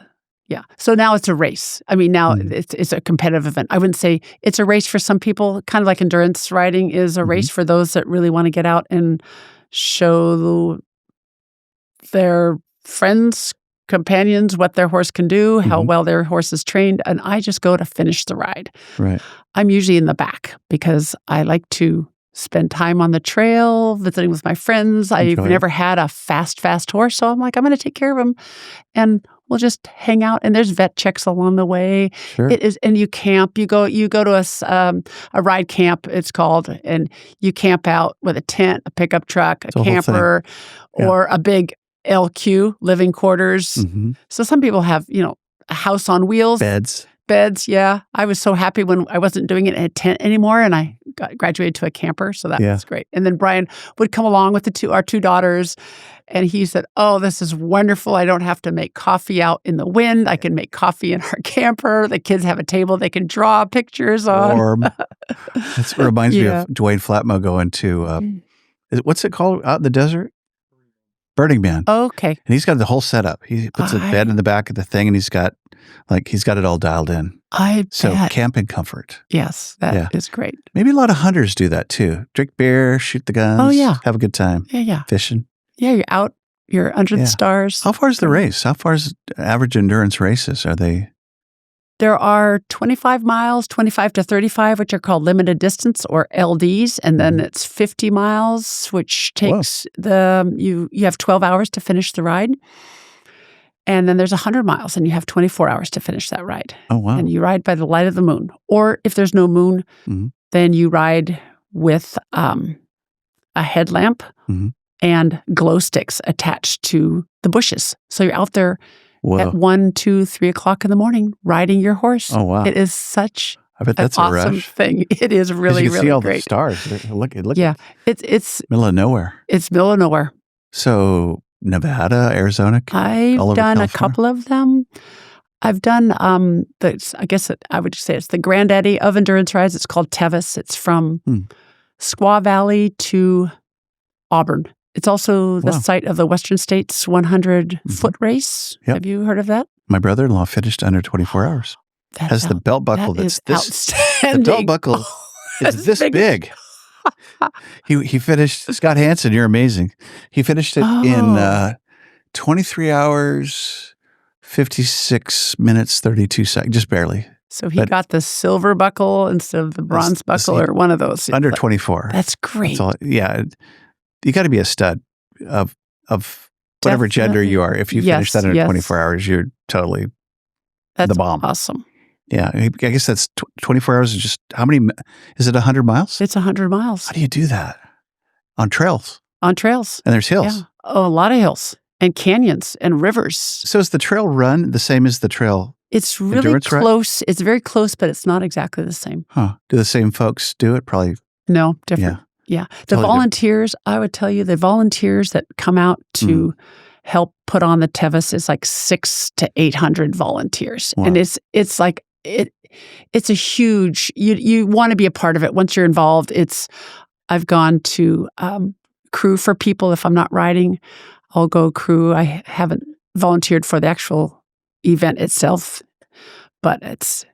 Yeah. So now it's a race. I mean, now it's a competitive event. I wouldn't say it's a race for some people, kind of like endurance riding is a race for those that really want to get out and show their friends, companions, what their horse can do, how well their horse is trained. And I just go to finish the ride. Right. I'm usually in the back because I like to spend time on the trail, visiting with my friends. I've never had a fast horse, so I'm like, I'm going to take care of him, and we'll just hang out. And there's vet checks along the way. Sure. It is, and you camp. You go to a ride camp, it's called, and you camp out with a tent, a pickup truck, a camper, or a big LQ, living quarters. So some people have, a house on wheels, beds. Yeah. I was so happy when I wasn't doing it in a tent anymore, and I graduated to a camper. So that was great. And then Brian would come along with our 2 daughters, And he said, "Oh, this is wonderful. I don't have to make coffee out in the wind. I can make coffee in our camper. The kids have a table they can draw pictures on." Warm. It reminds me of Dwayne Flatmo going to, what's it called out in the desert? Burning Man. Okay. And he's got the whole setup. He puts a bed in the back of the thing, and he's got it all dialed in. So camping comfort. Yes, that is great. Maybe a lot of hunters do that too. Drink beer, shoot the guns. Oh, yeah. Have a good time. Yeah. Fishing. Yeah, you're out. You're under the stars. How far is the race? How far is average endurance races? Are they? There are 25 miles, 25 to 35, which are called limited distance or LDs. And then it's 50 miles, which takes you have 12 hours to finish the ride. And then there's 100 miles, and you have 24 hours to finish that ride. Oh, wow. And you ride by the light of the moon. Or if there's no moon, then you ride with a headlamp and glow sticks attached to the bushes. So you're out there at 1, 2, 3 o'clock in the morning riding your horse. Oh, wow. It is such I bet that's an a awesome rush. thing. It is really, you can really see all great. the stars. Look. Yeah. It's middle of nowhere. It's middle of nowhere. So Nevada, Arizona, I've all over done California? a couple of them. I've done I guess I would say it's the granddaddy of endurance rides. It's called Tevis. It's from Squaw Valley to Auburn. It's also the site of the Western States 100-foot race. Yep. Have you heard of that? My brother-in-law finished under 24 hours. Has the belt buckle that's this. Outstanding. The belt buckle is this big. He finished. Scott Hansen, you're amazing. He finished it in 23 hours, 56 minutes, 32 seconds, just barely. So he got the silver buckle instead of the bronze buckle, or one of those. Under 24. That's great. You got to be a stud of whatever gender you are. If you finish that in 24 hours, you're totally the bomb. Awesome. Yeah, I guess that's 24 hours is just, how many, is it 100 miles? It's 100 miles. How do you do that? On trails? On trails. And there's hills? Yeah. Oh, a lot of hills and canyons and rivers. So is the trail run the same as the trail? It's really close. It's very close, but it's not exactly the same. Huh. Do the same folks do it? Probably. No, different. Yeah. The Totally volunteers, I would tell you, the volunteers that come out to help put on the Tevis is like 600 to 800 volunteers. Wow. And it's like, it's a huge, you want to be a part of it. Once you're involved, I've gone to crew for people. If I'm not riding, I'll go crew. I haven't volunteered for the actual event itself, but it's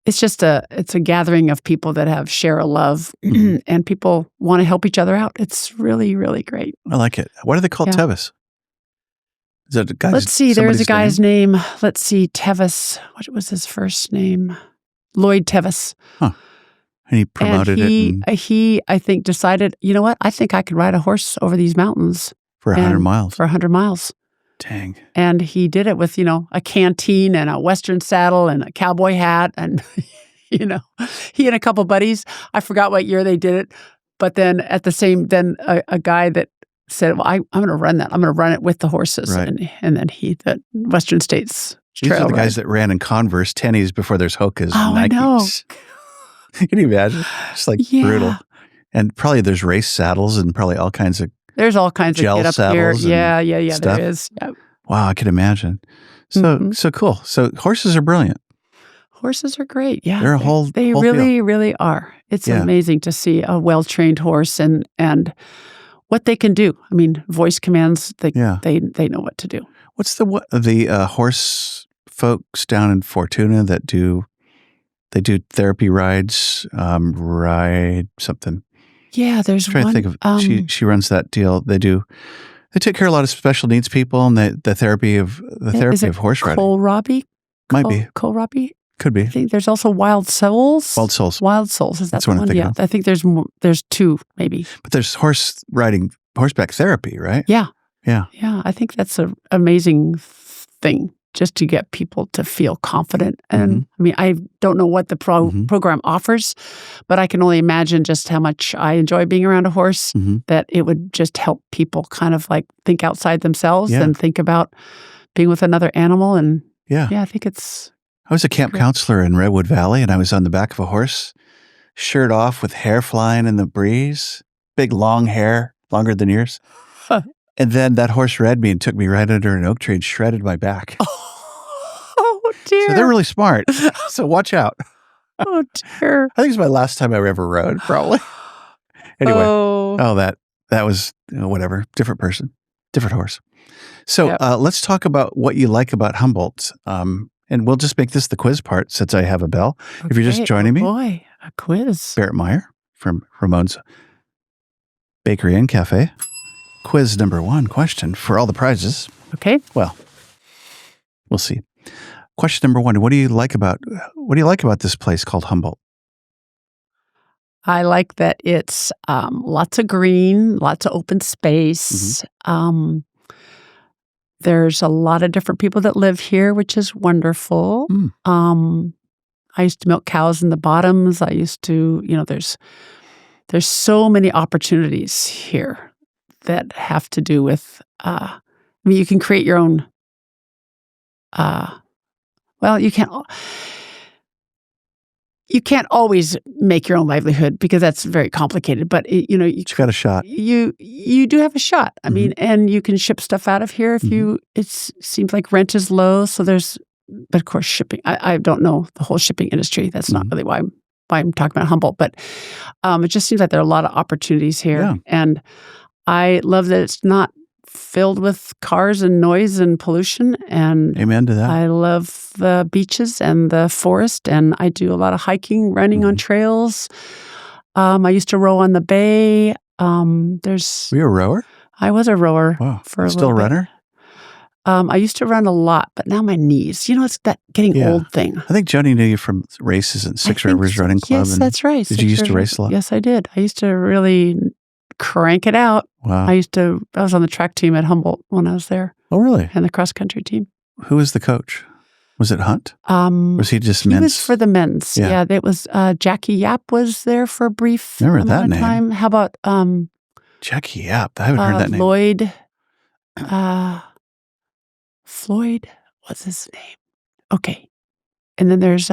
just it's a gathering of people that share a love and people want to help each other out. It's really, really great. I like it. What are they called? Tevis? Is that a guy's, Let's see. There's a guy's name. Let's see. Tevis. What was his first name? Lloyd Tevis. Huh. And he promoted it. He, I think, decided, you know what? I think I could ride a horse over these mountains. For 100 miles. For 100 miles. Dang. And he did it with, a canteen and a Western saddle and a cowboy hat. And, he and a couple buddies, I forgot what year they did it. But then a guy that said, well, I'm going to run that. I'm going to run it with the horses. Right. And then the Western States These are the guys that ran in Converse tennies before there's Hokas and Nikes. I know. Can you imagine? It's like brutal. And probably there's race saddles and probably all kinds of There's all kinds of get up here. Yeah, stuff. There is. Yep. Wow, I can imagine. So cool. So horses are brilliant. Horses are great. Yeah. They're they really, really are. It's amazing to see a well-trained horse and what they can do. I mean, voice commands, they know what to do. What's the horse folks down in Fortuna that do therapy rides, ride something? Yeah, there's one. I'm trying to think of, she runs that deal. They take care of a lot of special needs people and the therapy of horse riding. Kohlrabi? Might be. Kohlrabi? Could be. I think there's also Wild Souls. Wild Souls. Wild Souls. Is that the one? Yeah. I think there's more, there's two maybe. But there's horseback therapy, right? Yeah. Yeah. Yeah. I think that's an amazing thing just to get people to feel confident. And I mean, I don't know what the program offers, but I can only imagine just how much I enjoy being around a horse, that it would just help people kind of like think outside themselves and think about being with another animal. And I think I was a camp counselor in Redwood Valley, and I was on the back of a horse, shirt off with hair flying in the breeze, big long hair, longer than yours. And then that horse read me and took me right under an oak tree and shredded my back. Oh, dear. So they're really smart. So watch out. Oh, dear. I think it's my last time I ever rode, probably. Anyway, that was whatever. Different person, different horse. So let's talk about what you like about Humboldt. And we'll just make this the quiz part since I have a bell. Okay. If you're just joining me. Boy, a quiz. Berit Meyer from Ramones Bakery and Café. Quiz number 1 question for all the prizes. Okay. Well, we'll see. Question number 1, what do you like about this place called Humboldt? I like that it's lots of green, lots of open space. Mm-hmm. There's a lot of different people that live here, which is wonderful. I used to milk cows in the bottoms. I used to, there's so many opportunities here that have to do with, you can create your own, you can't always make your own livelihood because that's very complicated, but you got a shot. You do have a shot. I mean, and you can ship stuff out of here if it seems like rent is low. So but of course shipping, I don't know the whole shipping industry. That's not really why I'm talking about Humboldt, but it just seems like there are a lot of opportunities here. Yeah. And I love that it's not filled with cars and noise and pollution. And amen to that. I love the beaches and the forest, and I do a lot of hiking, running on trails. I used to row on the bay. Were you a rower? I was a rower. Wow. Still a runner? I used to run a lot, but now my knees. It's that getting old thing. I think Joni knew you from races at Six Rivers Running Club. Yes, that's right. Did you used to race a lot? Yes, I did. I used to really crank it out. Wow. I was on the track team at Humboldt when I was there. Oh, really? And the cross country team. Who was the coach? Was it Hunt? Was he just men's? He was for the men's. Yeah, it was Jackie Yap was there for a brief amount of time. How about Jackie Yap? I haven't heard that name. Floyd, what's his name? Okay. And then there's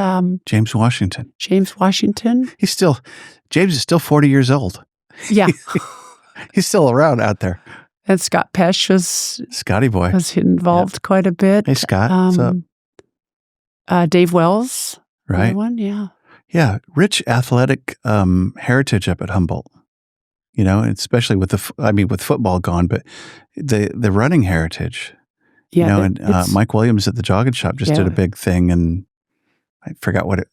James Washington. James Washington. James is still 40 years old. Yeah. He's still around out there. And Scott Pesch Scotty boy. Was involved quite a bit. Hey, Scott. What's up? Dave Wells. Right. One, yeah. Yeah. Rich athletic heritage up at Humboldt. Especially with with football gone, but the running heritage. Yeah. And Mike Williams at the Jogging Shop just did a big thing, and I forgot what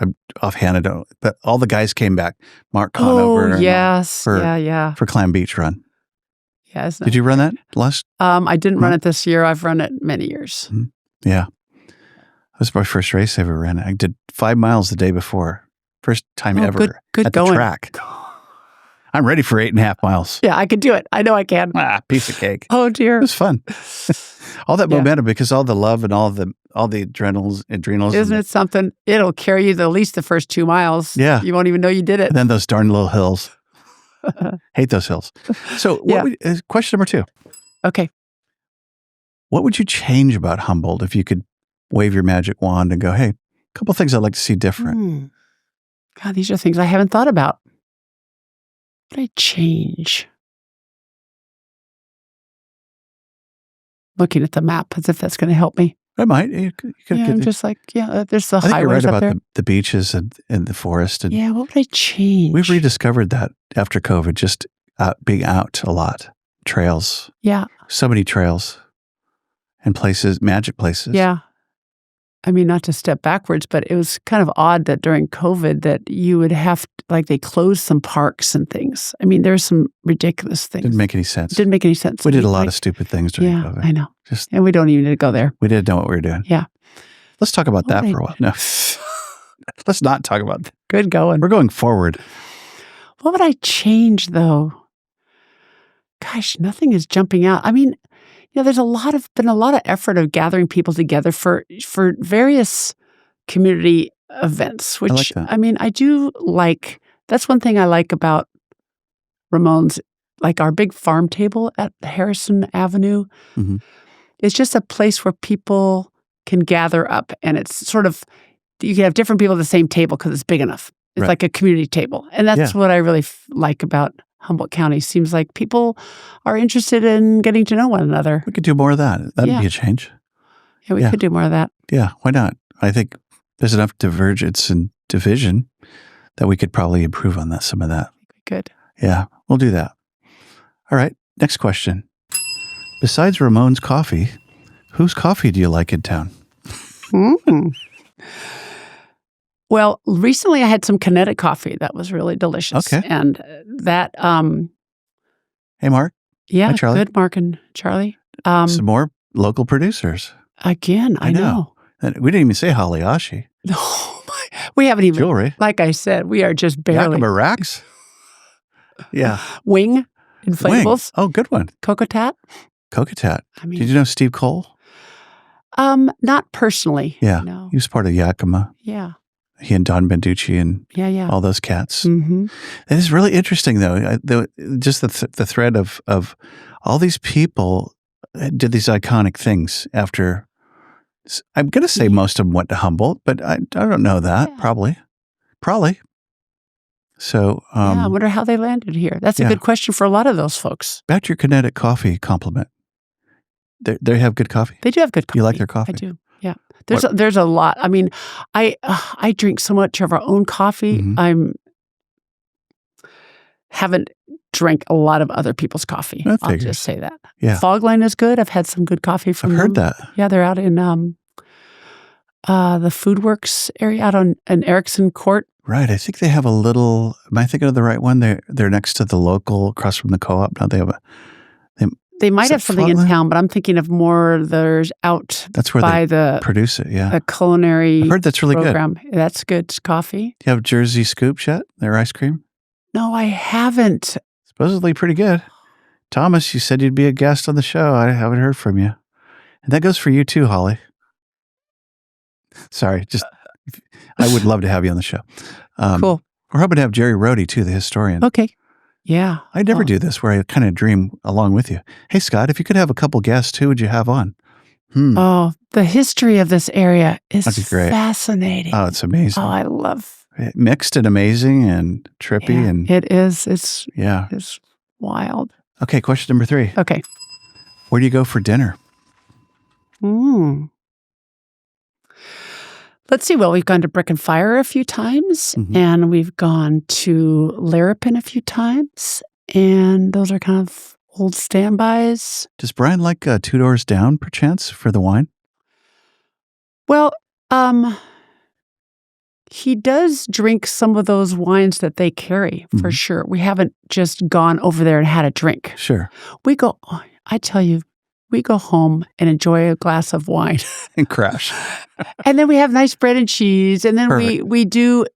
I'm offhand, I don't, but all the guys came back. Mark Conover. Oh, yes. For Clam Beach Run. Yes. Did you run that last? I didn't run it this year. I've run it many years. Mm-hmm. Yeah. That was my first race I ever ran. I did 5 miles the day before. First time ever good at going. The track. I'm ready for 8.5 miles. Yeah, I could do it. I know I can. Piece of cake. Oh, dear. It was fun. All that momentum, because all the love and all the adrenals. Isn't it something? It'll carry you at least the first 2 miles. Yeah. You won't even know you did it. And then those darn little hills. Hate those hills. So question number 2. Okay. What would you change about Humboldt if you could wave your magic wand and go, hey, a couple things I'd like to see different? God, these are things I haven't thought about. What would I change? Looking at the map as if that's going to help me. It might. I'm just like, there's the highways up there. I think you're right about the beaches and the forest. And what would I change? We've rediscovered that after COVID, just being out a lot. Trails. Yeah. So many trails and places, magic places. Yeah. I mean, not to step backwards, but it was kind of odd that during COVID that you would have, they closed some parks and things. I mean, there's some ridiculous things. Didn't make any sense. We did a lot of stupid things during COVID. I know. And we don't even need to go there. We didn't know what we were doing. Yeah. Let's talk about that for a while. No. Let's not talk about that. Good going. We're going forward. What would I change, though? Gosh, nothing is jumping out. I mean, there's been a lot of effort of gathering people together for various community events, which, I like that. I do like. That's one thing I like about Ramones, like our big farm table at Harrison Avenue. Mm-hmm. It's just a place where people can gather up, and it's sort of, you can have different people at the same table because it's big enough. It's like a community table. And that's what I really like about Humboldt County. Seems like people are interested in getting to know one another. We could do more of that. That'd be a change. Yeah, we could do more of that. Yeah, why not? I think there's enough divergence and division that we could probably improve on some of that. Good. Yeah, we'll do that. All right, next question. Besides Ramon's coffee, whose coffee do you like in town? Well, recently I had some kinetic coffee that was really delicious. Okay. And that, Hey, Mark. yeah, Hi, Charlie. good, Mark and Charlie. Some more local producers. Again, I know. And we didn't even say Haliashi. Oh my, we haven't even, Jewelry. like I said, we are just barely. Yakima racks? Yeah. Wing, inflatables. Wing. Oh, good one. Cocotat. Cocotat. I mean, Did you know Steve Cole? Not personally. Yeah. No. He was part of Yakima. Yeah. He and Don Benducci and all those cats. Mm-hmm. It is really interesting, though. Just the thread of all these people did these iconic things after. I'm going to say most of them went to Humboldt, but I don't know that. Yeah. Probably. So, I wonder how they landed here. That's a good question for a lot of those folks. Back to your kinetic coffee compliment. They have good coffee? They do have good coffee. You like their coffee? I do. Yeah. There's a lot. I mean, I drink so much of our own coffee. Mm-hmm. Haven't drank a lot of other people's coffee. I'll just say that. Yeah. Fogline is good. I've had some good coffee from them. I've heard that. Yeah, they're out in the Foodworks area out on Erickson Court. Right. I think they have a little. Am I thinking of the right one? They're next to the local, across from the co-op. Now they have They might have something in town, but I'm thinking of more. There's out. That's where they produce it. Yeah, the culinary. I've heard that's really program. good. That's good. It's coffee. Do you have Jersey Scoops yet? Their ice cream? No, I haven't. Supposedly pretty good. Thomas, you said you'd be a guest on the show. I haven't heard from you, and that goes for you too, Holly. Sorry, I would love to have you on the show. Cool. We're hoping to have Jerry Rohde too, the historian. Okay. Yeah. I never do this where I kind of dream along with you. Hey, Scott, if you could have a couple guests, who would you have on? Oh, the history of this area is fascinating. Oh, it's amazing. Oh, I love it. Mixed and amazing and trippy. And it is. It's wild. Okay, question number 3. Okay. Where do you go for dinner? Let's see. Well, we've gone to Brick and Fire a few times, and we've gone to Larapin a few times, and those are kind of old standbys. Does Brian like 2 Doors Down, perchance, for the wine? Well, he does drink some of those wines that they carry, for sure. We haven't just gone over there and had a drink. Sure. I tell you, we go home and enjoy a glass of wine. And crash. And then we have nice bread and cheese. And then we do,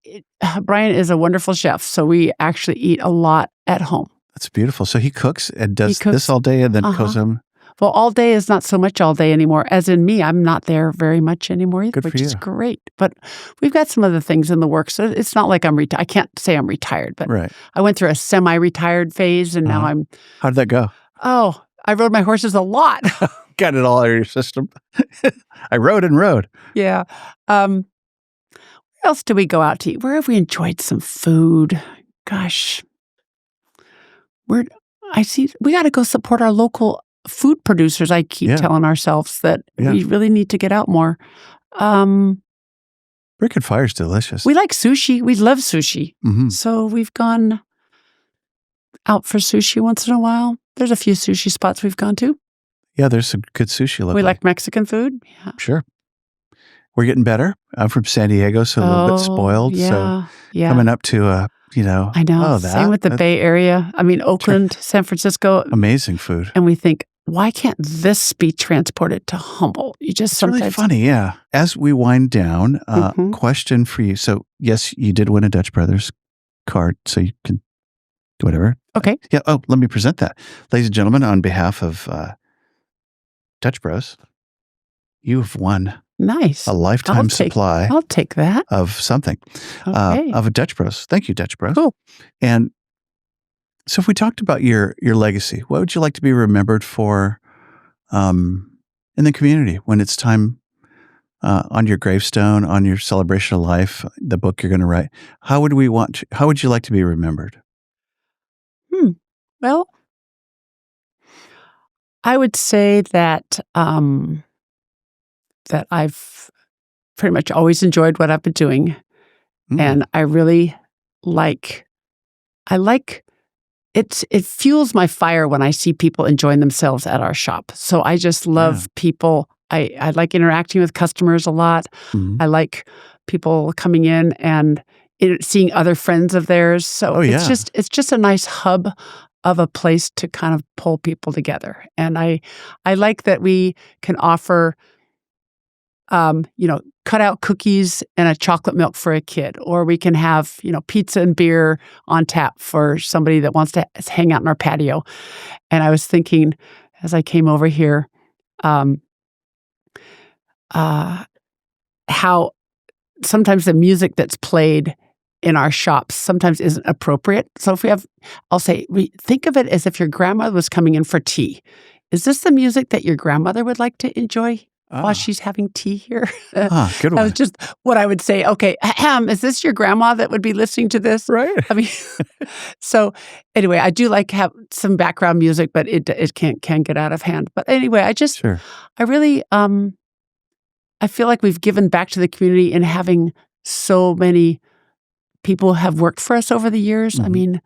Brian is a wonderful chef, so we actually eat a lot at home. That's beautiful. So he cooks and does this all day and then goes home? Well, all day is not so much all day anymore. As in me, I'm not there very much anymore either, which is great. But we've got some other things in the works. So it's not like I'm retired. I can't say I'm retired, but I went through a semi-retired phase, and now I'm... How did that go? Oh, I rode my horses a lot. Got it all out of your system. I rode and rode. Yeah. Where else do we go out to eat? Where have we enjoyed some food? Gosh. We got to go support our local food producers. I keep telling ourselves that we really need to get out more. Brick and Fire's delicious. We like sushi. We love sushi. So we've gone out for sushi once in a while. There's a few sushi spots we've gone to. Yeah, there's some good sushi locally. We like Mexican food. Yeah. Sure. We're getting better. I'm from San Diego, so a little bit spoiled. So coming up to, I know. Same with the Bay Area. I mean, Oakland, San Francisco. Amazing food. And we think, why can't this be transported to Humboldt? It's really funny, yeah. As we wind down, question for you. So, yes, you did win a Dutch Brothers card, so you can do whatever. Okay. Yeah. Oh, let me present that. Ladies and gentlemen, on behalf of Dutch Bros, you have won a lifetime supply. I'll take that. Of something. Of a Dutch Bros. Thank you, Dutch Bros. Cool. And so if we talked about your legacy, what would you like to be remembered for in the community when it's time on your gravestone, on your celebration of life, the book you're going to write? How would you like to be remembered? Well, I would say that that I've pretty much always enjoyed what I've been doing, and I really like. I like it fuels my fire when I see people enjoying themselves at our shop. So I just love people. I like interacting with customers a lot. I like people coming in and seeing other friends of theirs. So it's just a nice hub of a place to kind of pull people together. And I like that we can offer cut out cookies and a chocolate milk for a kid, or we can have, pizza and beer on tap for somebody that wants to hang out in our patio. And I was thinking as I came over here, how sometimes the music that's played in our shops sometimes isn't appropriate. So I'll say, think of it as if your grandmother was coming in for tea. Is this the music that your grandmother would like to enjoy while she's having tea here? Good one. That was just what I would say. Okay, is this your grandma that would be listening to this? Right. I mean, so anyway, I do like have some background music, but it can get out of hand. But anyway, I really, I feel like we've given back to the community in having so many people have worked for us over the years. I mean,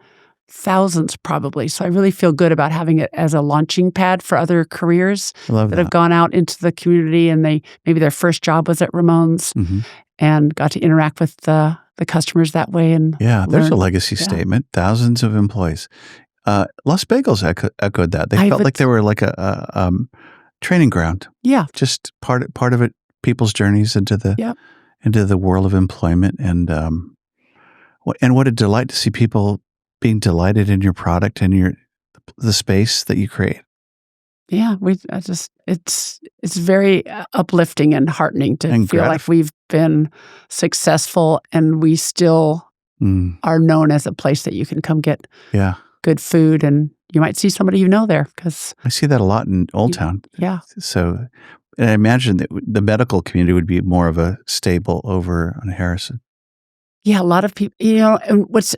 thousands probably. So I really feel good about having it as a launching pad for other careers that have gone out into the community, and maybe their first job was at Ramones and got to interact with the customers that way. And there's a legacy statement. Thousands of employees. Los Bagels echoed that. They felt like they were like a training ground. Yeah, just part of it. People's journeys into the world of employment, and what a delight to see people being delighted in your product and the space that you create. Yeah, it's very uplifting and heartening to feel like we've been successful, and we still are known as a place that you can come get good food, and you might see somebody there, because I see that a lot in Old Town. Yeah. So, and I imagine that the medical community would be more of a staple over on Harrison. Yeah, a lot of people, and what's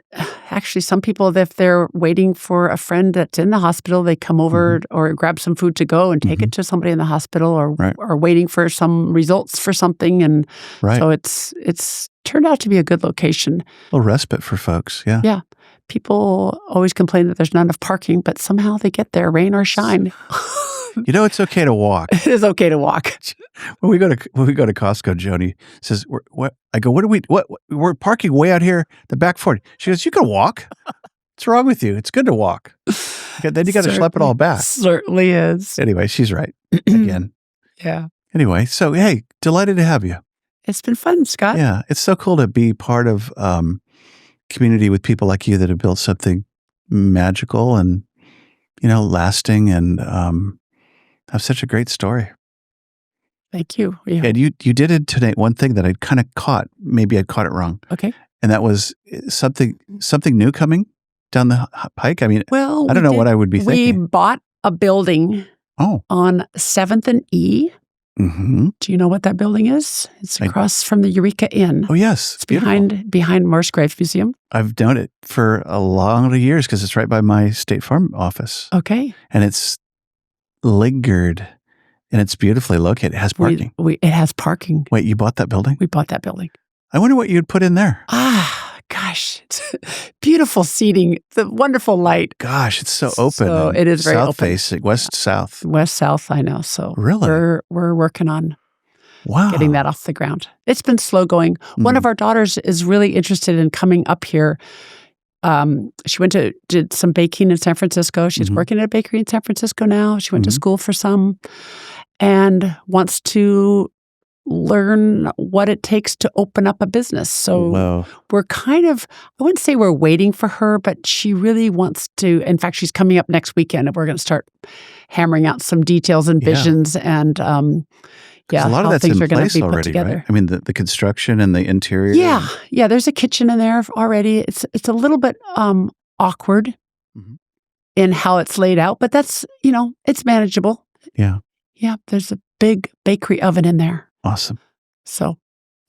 actually some people, if they're waiting for a friend that's in the hospital, they come over or grab some food to go and take it to somebody in the hospital, or waiting for some results for something. And so it's turned out to be a good location. A little respite for folks. Yeah. Yeah. People always complain that there's not enough parking, but somehow they get there, rain or shine. It's okay to walk. It is okay to walk. When we go to Costco, Joni says, "What?" I go, "What? We're parking way out here, the back 40." She goes, "You can walk. What's wrong with you? It's good to walk." Then you got to schlep it all back. Certainly is. Anyway, she's right again. Yeah. Anyway, so hey, delighted to have you. It's been fun, Scott. Yeah, it's so cool to be part of community with people like you that have built something magical and lasting, and have such a great story. Thank you. Yeah. And you did intonate one thing that I kind of caught. Maybe I caught it wrong. Okay. And that was something new coming down the pike. I mean, well, I don't know what I would be thinking. We bought a building on 7th and E. Mm-hmm. Do you know what that building is? It's across from the Eureka Inn. Oh, yes. It's behind Morse Graves Museum. I've known it for a lot of years because it's right by my State Farm office. Okay. And it's lingered, and it's beautifully located. It has parking. It has parking. Wait, you bought that building? We bought that building. I wonder what you'd put in there. Gosh. It's beautiful seating. The wonderful light. Gosh, it's so open. So it is very south open. Facing, west-south. West-south, I know. So really? We're working on Wow. getting that off the ground. It's been slow going. One of our daughters is really interested in coming up here. She did some baking in San Francisco. She's working at a bakery in San Francisco now. She went to school for some and wants to learn what it takes to open up a business. So we're kind of, I wouldn't say we're waiting for her, but she really wants to. In fact, she's coming up next weekend, and we're going to start hammering out some details and visions and a lot of that's in place already, right? I mean, the construction and the interior. Yeah. There's a kitchen in there already. It's a little bit awkward in how it's laid out, but that's it's manageable. Yeah. There's a big bakery oven in there. Awesome. So,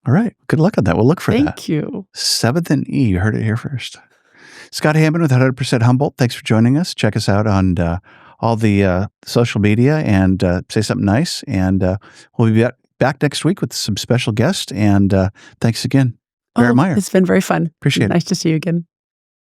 all right. Good luck on that. We'll look for that. Thank you. 7th and E. You heard it here first. Scott Hammond with 100% Humboldt. Thanks for joining us. Check us out on all the social media and say something nice. And we'll be back next week with some special guests. And thanks again, Berit Meyer. It's been very fun. Appreciate it. Nice to see you again.